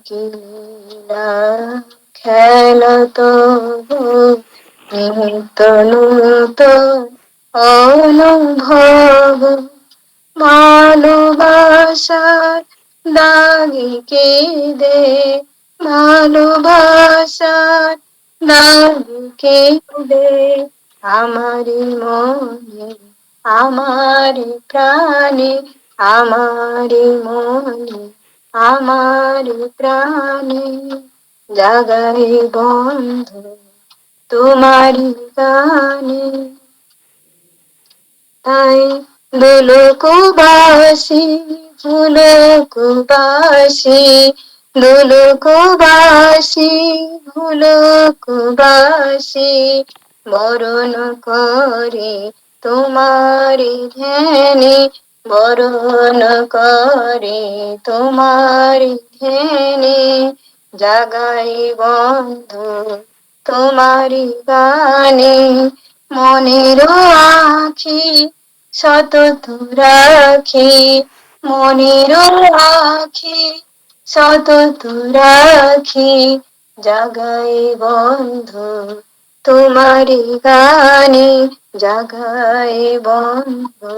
কি লীলা খেলা তব নিত নূত অনুভব ভালোবাসার দাগে কেঁদে ভালোবাসার দাগে কেঁদে আমারি মনে আমারি প্রাণে আমারি মনে আমারি প্রাণে জাগাই বন্ধু তোমারি গানে তাই দুলুকবাসী ফুলকবাসী দুলুকবাসী ফুলকবাসী বরণ করে তোমারি ধ্যানে বরণ করে তোমারি ধ্যানে জাগাই বন্ধু তোমারি গানে মনের আখি সতত রাখি মনের আখি সতত রাখি জাগাই বন্ধু তোমারি গানে জাগাই বন্ধু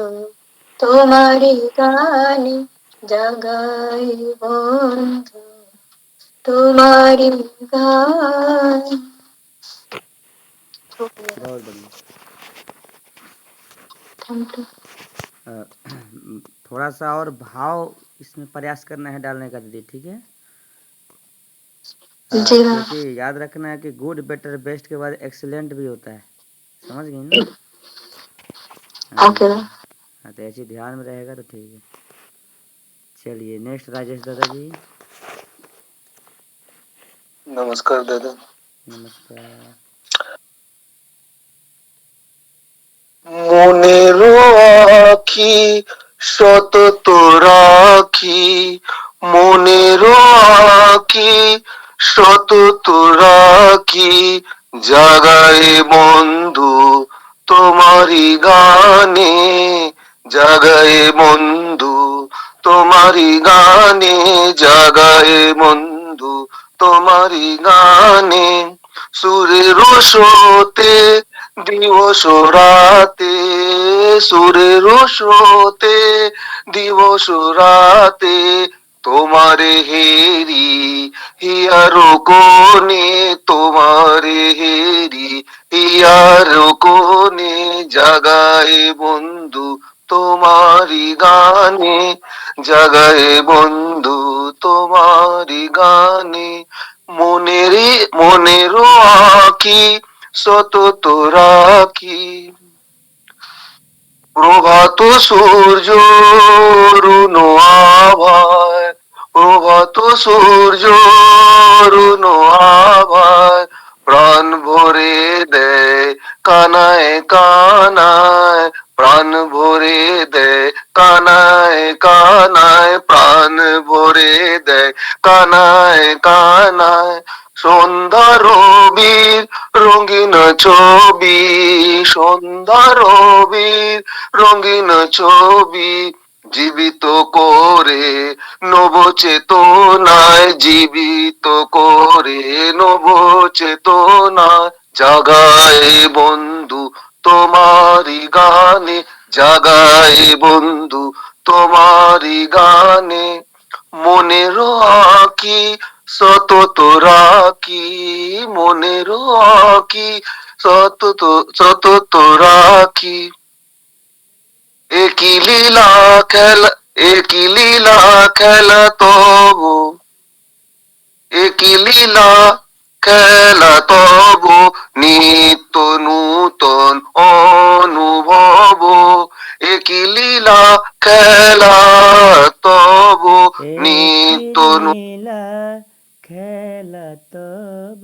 তোমারি গানে জাগাই বন্ধু তোমারি গান बहुत बढ़िया। थैंक यू थोड़ा सा और भाव इसमें प्रयास करना है डालने का दीदी, ठीक है। जी मैम क्योंकि याद रखना है कि गुड बेटर बेस्ट के बाद एक्सीलेंट भी होता है, समझ गई ना। ओके मैम हाँ तो ऐसे ध्यान में रहेगा तो ठीक है। चलिए नेक्स्ट राजेश दादा जी। नमस्कार दादा। नमस्कार। মনের আখি সতত রাখি মনের আখি সতত রাখি জাগায় বন্ধু তোমারি গানে জাগায় বন্ধু তোমারি গানে জাগায় বন্ধু তোমারি গানে সুরের স্রোতে দিবস রাতে সুরের স্রোতে দিবস রাতে তোমারে হেরি হিয়ার কোনে তোমারে হেরি হিয়ার কোনে জাগায় বন্ধু তোমারি গানে জাগায় বন্ধু তোমারি গানে মনের আঁকি সতত রাখি প্রভাত সূর্য অরুণ আভায় প্রভাত সূর্য অরুণ আভায় প্রাণ ভরে দেয় কানায় কানায় প্রাণ ভরে দেয় কানায় কানায় প্রাণ ভরে দেয় কানায় কানায় সন্ধ্যা রবির রঙিন ছবি সন্ধ্যা রবির রঙিন ছবি জীবিত করে নব চেতনায় জীবিত করে নব চেতনায় জাগায় বন্ধু তোমারি গানে জাগায় বন্ধু তোমারি গানে মনের আঁকি সতত রাখি মনের আঁকি সতত রাখি একই লীলা খেলা, একই লীলা খেলা তবু, একই লীলা খেলা তবু, নিত্য নূতন অনুভব, একই লীলা খেলা তবু, নিত্য নীলা খেলা তব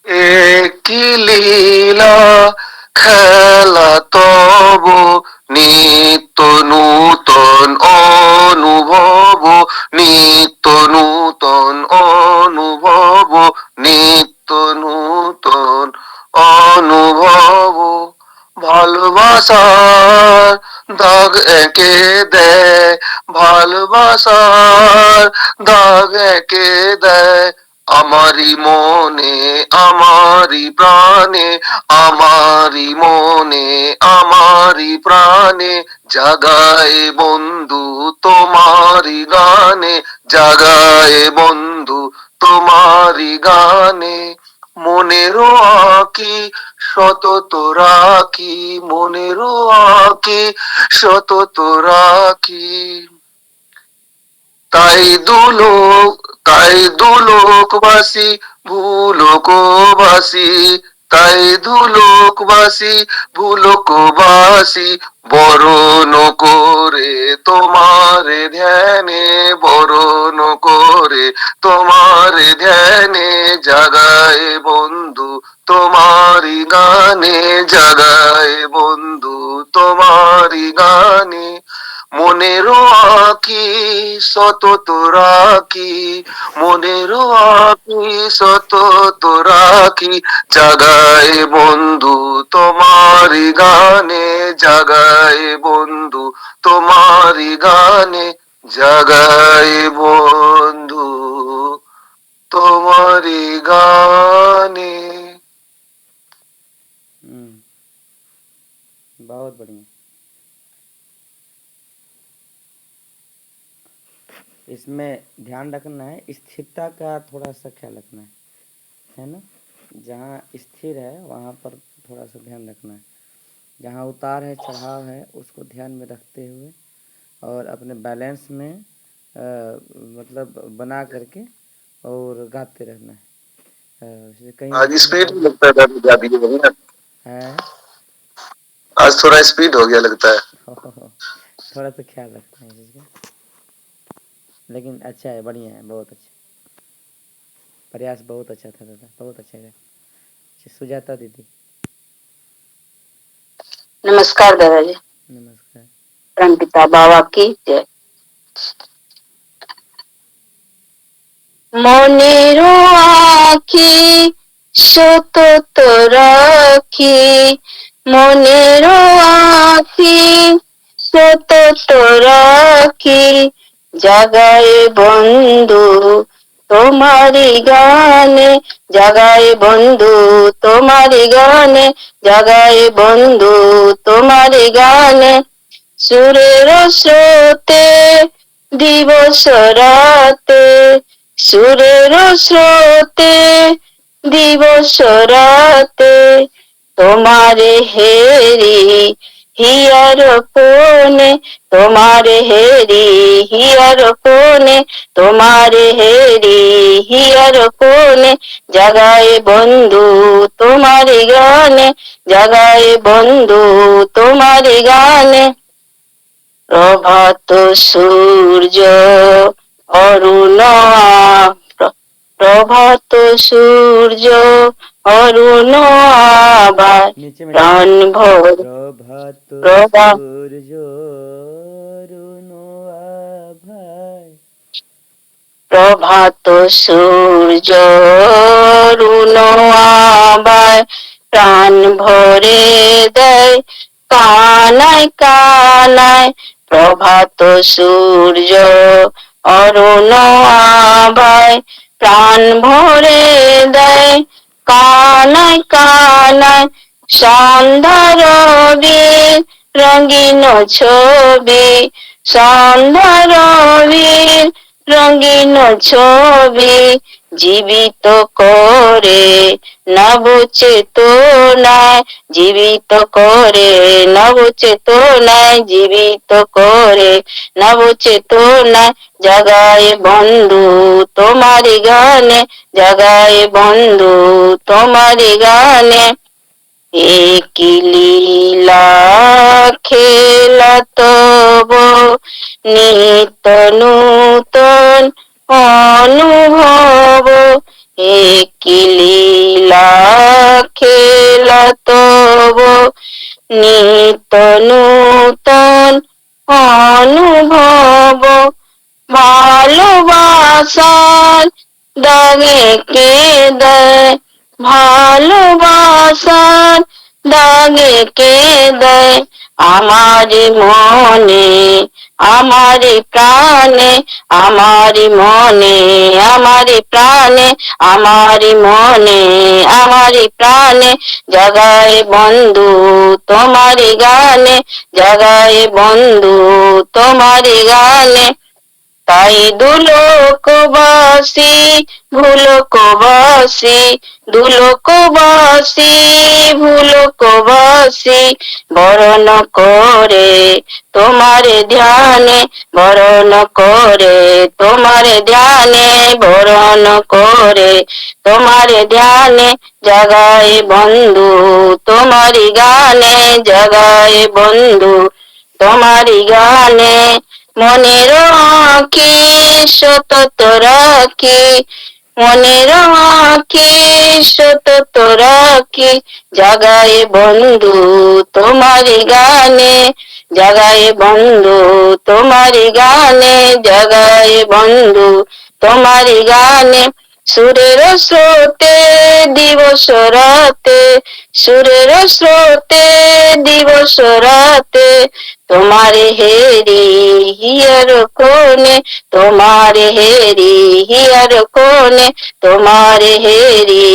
একই লীলা খেলা তব, নিত্য নূতন অনুভব, নিত্য নূতন অনুভব, নিত্য নূতন অনুভব। ভালোবাসার দাগ একে দেয়, ভালোবাসার দাগ একে দেয়, আমারি মনে, আমারি প্রাণে, আমারি মনে, আমারি প্রাণে, জাগায় বন্ধু তোমারি গানে, জাগায় বন্ধু তোমারি গানে। মনেরও আঁকি সতত রাখি, মনেরও আঁকি সতত রাখি, তাই দুলোক, তাই দুলোকবাসী ভুলোকবাসী, তাই দুলোকবাসী ভুলোকবাসী, বরণ করে তোমার ধ্যানে, বরণ করে তোমার ধ্যানে, জাগায় বন্ধু তোমারি গানে, জাগায় বন্ধু তোমারি গানে। মনেরও আঁকি সতত রাখি, মনেরও আঁকি সতত রাখি, জাগায় বন্ধু তোমারি গানে, জাগায় বন্ধু তোমারি গানে, জাগায় বন্ধু তোমারি গানে। बहुत बढ़िया। इसमें ध्यान रखना है, स्थिरता का थोड़ा सा ख्याल रखना है ना। जहाँ स्थिर है वहाँ पर थोड़ा सा ध्यान रखना है, जहाँ उतार है चढ़ाव है उसको ध्यान में रखते हुए और अपने बैलेंस में मतलब बना करके और गाते रहना है। कहीं आज स्पीड लगता है ज्यादा है, आज थोड़ा स्पीड हो गया लगता है। थोड़ा सा ख्याल रखना है चीज़ का, लेकिन अच्छा है, बढ़िया है, बहुत अच्छा प्रयास, बहुत अच्छा था दादा, बहुत अच्छा है। सुजाता दीदी नमस्कार दादाजी। नमस्कार। परम पिता बाबा की जय। মনেরও আঁখি সতত রাখি, মনেরও আঁখি সতত রাখি, জাগায় বন্ধু তোমারি গানে, জাগায় বন্ধু তোমারি গানে, জাগায় বন্ধু তোমারি গানে। সুরের স্রোতে দিবস রাতে, সুরের স্রোতে দিবস রাতে, তোমারে হেরি হিয়ার কোণে, তোমারে হেরি হিয়ার কোণে, তোমারে হেরি হিয়ার কোণে, জাগায় বন্ধু তোমারি গানে, জাগায় বন্ধু তোমারি গানে। প্রভাত সূর্য অরুণ, প্রভাত সূর্য অরুণ আভায়, नीचे में প্রাণ ভরে प्रभात প্রভাত सूर्य अरुण आभाय, প্রভাত সূর্য অরুণ আভায়, প্রাণ ভরে দেয় কানায় কানায়। প্রভাত সূর্য অরুণ আভায়, প্রাণ ভরে দেয় কানায় কানায়। সন্ধ্যার বীর রঙিন ছবি, সন্ধ্যার বীর রঙিন ছবি, জীবিত করে নব চেতনায়, জীবিত করে নব চেতনায়, জীবিত করে নব চেতনায়, জাগায় বন্ধু তোমারি গানে, জাগায় বন্ধু তোমারি গানে। একই লীলা খেলা তব নিত্য নূতন অনুভব, একই লীলা খেলা তব নিত্য নূতন অনুভব। ভালোবাসার দাগে কে দেয়, ভালোবাসার দাগে কে দেয়, আমারি মনে আমারি প্রাণে, আমারি মনে আমারি প্রাণে, আমারি মনে আমারি প্রাণে, জাগায় বন্ধু তোমারি গানে, জাগায় বন্ধু তোমারি গানে। তাই দুলোকবাসী ভুলোকবাসী, দুলোকবাসী ভুলোকবাসী, বরণ করে তোমার ধ্যানে, বরণ করে তোমার ধ্যানে, বরণ করে তোমার ধ্যানে, জাগায় বন্ধু তোমারি গানে, জাগায় বন্ধু তোমারি গানে। মনের আঁখি সতত রাখি, মনের আঁখি সতত রাখি, জাগায় বন্ধু তোমারি গানে, জাগায় বন্ধু তোমারি গানে, জাগায় বন্ধু তোমারি গানে। সুরের স্রোতে দিবস রাতে, সুরের স্রোতে দিবস রাতে, তোমারে হেরি হিয়ার কোনে, তোমারে হেরি হিয়ার কোনে, তোমারে হেরি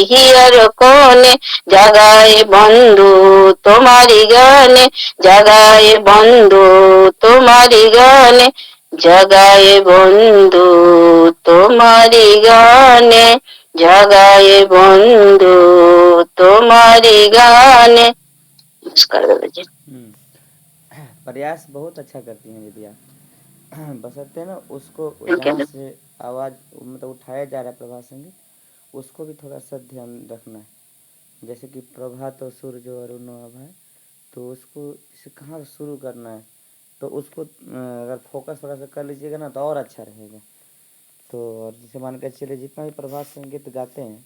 হিয়ার কোনে, জাগায় বন্ধু তোমারি গানে, জাগায় বন্ধু তোমারি গানে, জাগায় বন্ধু তোমারি গানে, জাগায় বন্ধু তোমারি गाने। नमस्कार दादाजी। प्रयास बहुत अच्छा करती हैं दीदी आप। बसरते ना उसको Thank जहाँ you. से आवाज़ मतलब उठाया जा रहा है प्रभात संगीत, उसको भी थोड़ा सा ध्यान रखना है। जैसे कि प्रभात और सूर्य जो अरुण अब है, तो उसको जैसे कहाँ से शुरू करना है, तो उसको अगर फोकस थोड़ा सा कर लीजिएगा ना तो और अच्छा रहेगा। तो और जैसे मान के चलिए जितना भी प्रभात संगीत गाते हैं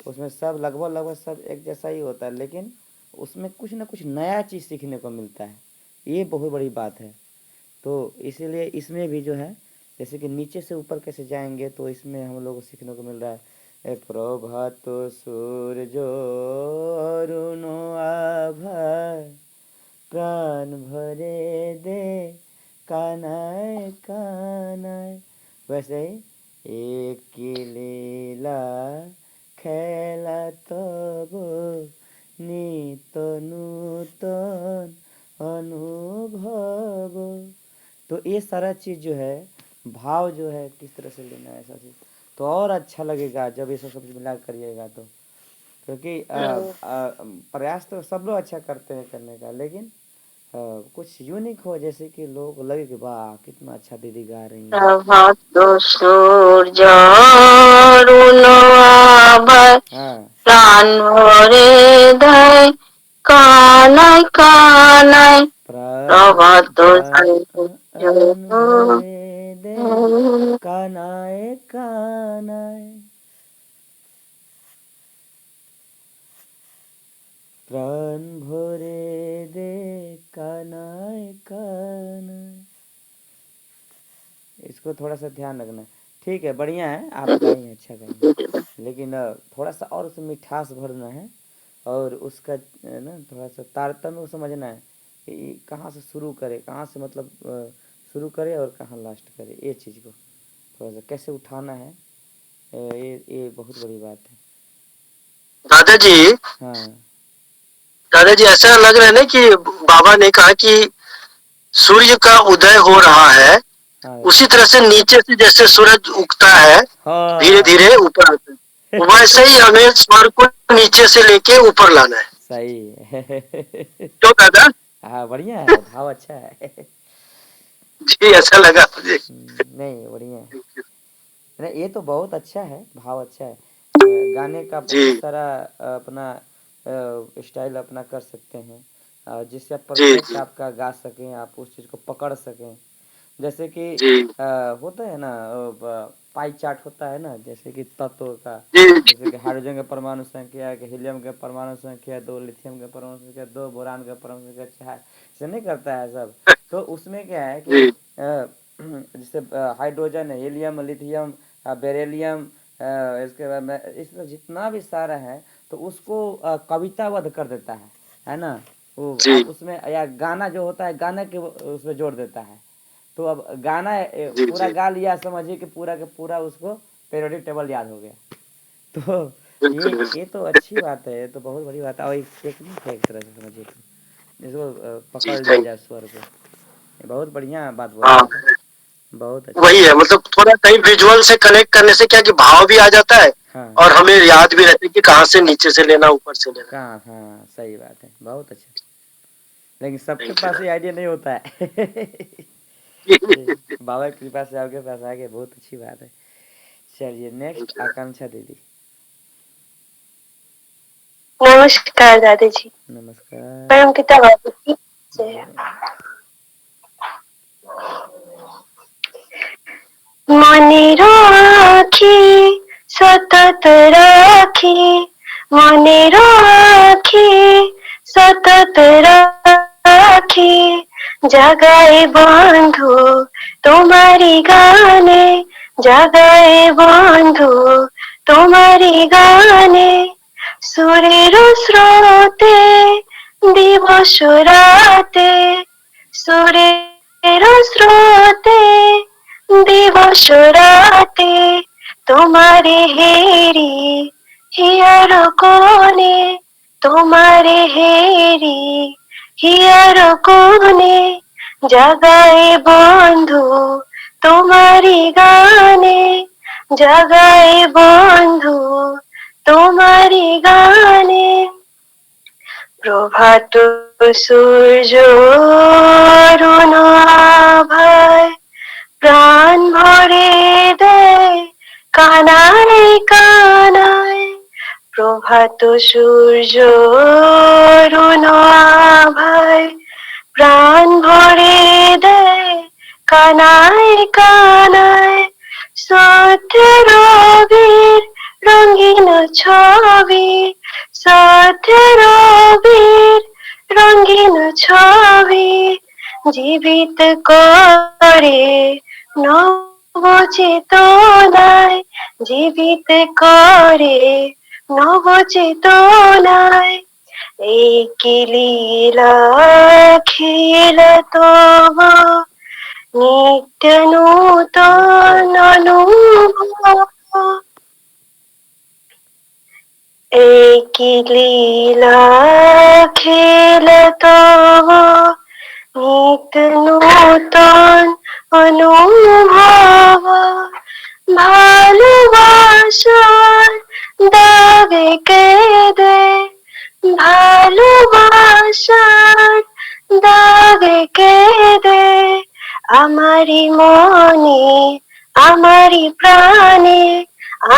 उसमें सब लगभग सब एक जैसा ही होता है, लेकिन उसमें कुछ ना कुछ नया चीज़ सीखने को मिलता है, ये बहुत बड़ी बात है। तो इसीलिए इसमें भी जो है जैसे कि नीचे से ऊपर कैसे जाएंगे, तो इसमें हम लोग को सीखने को मिल रहा है प्रभात सूर्य अरुण आभा, प्राण भरे दे कानाय कानाय। वैसे ही एक लीला खेला तब नित नूतन अनुभव। तो ये सारा चीज़ जो है भाव जो है किस तरह से लेना है ऐसा चीज़, तो और अच्छा लगेगा जब ये सब मिला करिएगा तो। क्योंकि प्रयास तो सब लोग अच्छा करते हैं करने का, लेकिन कुछ यूनिक हो, जैसे कि लोग लगे कि वाह कितना अच्छा दीदी गा रही है। प्रभात सूर्य अरुण आभा, हाँ প্রাণ ভরে দেয় কানায় কানায়, প্রভাত दे कानाय कानाय, प्राण भरे दे कानाय कानाय। इसको थोड़ा सा ध्यान रखना है। ठीक है, बढ़िया है, आप गाएंगे अच्छा गाएंगे, लेकिन थोड़ा सा और उसमें मिठास भरना है, और उसका ना थोड़ा सा तारतम्य समझना है कि कहाँ से शुरू करे, कहाँ से मतलब शुरू करे और कहाँ लास्ट करे, ये चीज़ को थोड़ा सा कैसे उठाना है, ये बहुत बड़ी बात है। दादाजी, हाँ दादाजी ऐसा लग रहा है ना कि बाबा ने कहा कि सूर्य का उदय हो रहा है हाँ उसी तरह से नीचे से जैसे सूरज उगता है धीरे हाँ धीरे ऊपर आता है, वैसे ही हमें स्वर को नीचे से लेके ऊपर लाना है। सही है। क्यों दादा हाँ बढ़िया है, भाव अच्छा है। जी? ऐसा लगा मुझे। नहीं बढ़िया है। नहीं ये तो बहुत अच्छा है, भाव अच्छा है। गाने का जी बहुत सारा अपना स्टाइल अपना कर सकते हैं, जिससे आप जी परफेक्ट जी आपका गा सकें, आप उस चीज़ को पकड़ सकें। जैसे कि जी होता है ना, पाई चार्ट होता है ना, जैसे कि तत्व का, जी जैसे कि हाइड्रोजन का परमाणु संख्या, कि हीलियम का परमाणु संख्या 2, लिथियम का परमाणु संख्या 2, बोरान का परमाणु संख्या 4, ऐसे नहीं करता है सब। तो उसमें क्या है कि जी जैसे हाइड्रोजन है, हीलियम, लिथियम, बेरिलियम, इसके बाद में इस जितना भी सारा है, तो उसको कविताबद्ध कर देता है ना। वो जी आप उसमें या गाना जो होता है गाना के उसमें जोड़ देता है। तो अब गाना जी पूरा जी गा लिया, समझिए कि पूरा के पूरा उसको पीरियोडिक टेबल याद हो गया। तो बिल्कुल बिल्कुल। ये तो अच्छी बात है, ये तो बहुत बड़ी बात है, और एक टेक्निक है एक तरह से समझिए कि जिसको जी पकड़ लिया थैंक जाए स्वर को। ये बहुत बढ़िया बात बोले हाँ आप, बहुत अच्छा। वही है, मतलब थोड़ा कहीं विजुअल से कनेक्ट करने से क्या कि भाव भी आ जाता है हाँ और हमें याद भी रहता है कि कहाँ से नीचे से लेना ऊपर से लेना। कहाँ, हाँ सही बात है, बहुत अच्छा। लेकिन सबके थैंक पास ये आइडिया नहीं होता है। यू। बाबा की कृपा से आपके पास आ गए, बहुत अच्छी बात है। चलिए नेक्स्ट आकांक्षा दीदी। नमस्कार दादाजी। नमस्कार। परम पिता बाबू की जय। মনের আখি সতত রাখি, মনের আখি সতত রাখি, জাগায় বন্ধু তোমারি গানে, জাগায় বন্ধু তোমারি গানে, সুরের স্রোতে দিবস রাতে, সুরের স্রোতে দিবস রাতে, তোমারে হেরি হিয়ার কোণে, তোমারে হেরি হিয়ার কোণে, জাগায় বন্ধু তোমারি গানে, জাগায় বন্ধু তোমারি গানে। প্রভাত সূর্য অরুণ আভায় প্রাণ ভরে দেয় কানায় কানায়, প্রভাত সূর্য অরুণ আভায় প্রাণ ভরে দেয় কানায় কানায়, সত্যে রবির রঙিন ছবি, সত্যে রবির রঙিন ছবি, জীবিত করে নবচেতনায়, জীবিত করে নবচেতনায়, এই কি লীলা খেলা তব নিত্য নূতন অনুভব, এই কি লীলা খেলা তব নিত্য নূতন অনুভব, ভালোবাসার দাগে কেঁদে, ভালোবাসার দাগে কেঁদে, আমারি মনে আমারি প্রাণে,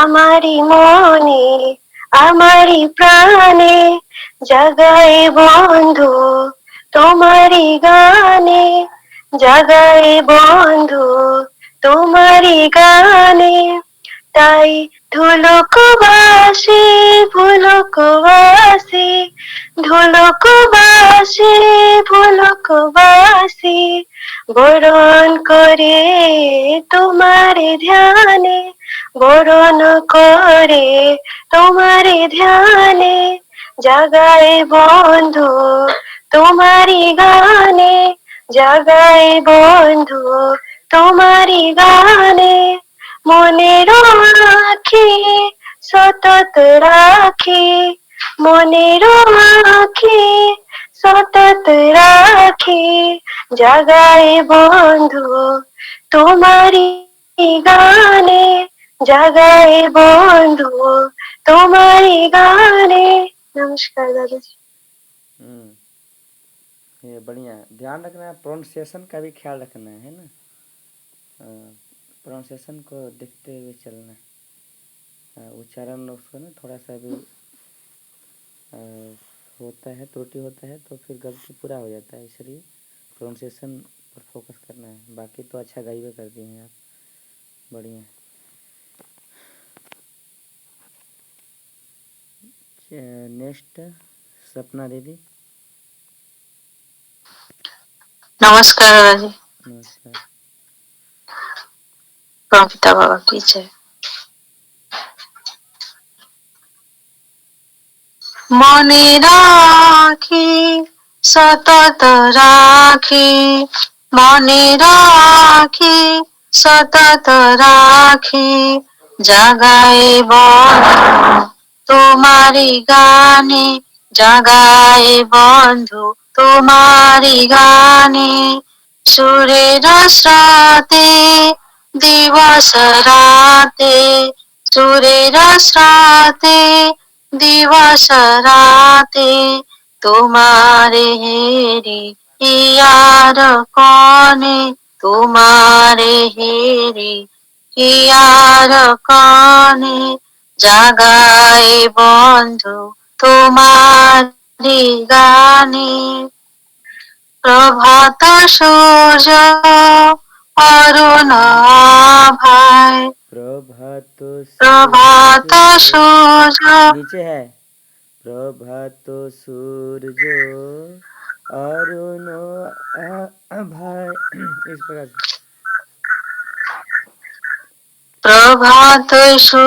আমারি মনে আমারি প্রাণে, জাগায় বন্ধু তোমারি গানে, জাগায় বন্ধু তোমারি গানে, তাই ধুলকবাসী ভুলকবাসী, ধুলকবাসী ভুলকবাসী, বরণ করে তোমারে ধ্যানে, বরণ করে তোমারে ধ্যানে, জাগায় বন্ধু তোমারি গানে, জাগায় বন্ধু তোমারি গানে, মনের আখি সতত রাখি, মনের আখি সতত রাখি, জাগায় বন্ধু তোমারি গানে জাগাए বন্ধু, তোমারি गाने। नमस्कार दादा जी। ये बढ़िया है। ध्यान रखना है, प्रोनाउंसिएशन का भी ख्याल रखना है ना। प्रोनाउंसिएशन को देखते हुए चलना है। उच्चारण उसको ना थोड़ा सा भी होता है, त्रुटि होता है तो फिर गलती पूरा हो जाता है, इसलिए प्रोनाउंसिएशन पर फोकस करना है। बाकी तो अच्छा गाइबे कर दिए हैं आप, बढ़िया। नेक्स्ट सपना दीदी। नमस्कार दादा जी। नमस्कार। प्रमिता बाबा की जय। মনে রাখি সতত রাখি, মনে রাখি সতত রাখি, জাগায় বন্ধু তোমারি গানে, জাগায় বন্ধু তোমারি গানে, সুরের স্রাতে দিবস রাতে, সুরের স্রাতে দিবস রাতে, তোমারে হেরি হিয়ার কনে, তোমারে হেরি হিয়ার কনে, জাগায় বন্ধু তোমারি গানে, প্রভাত সূর্য অরুণ আভায়, प्रभात প্রভাত সূর্য नीचे है, प्रभात सूरज अरुण भाई, इस प्रकार से। প্রভাত সূর্য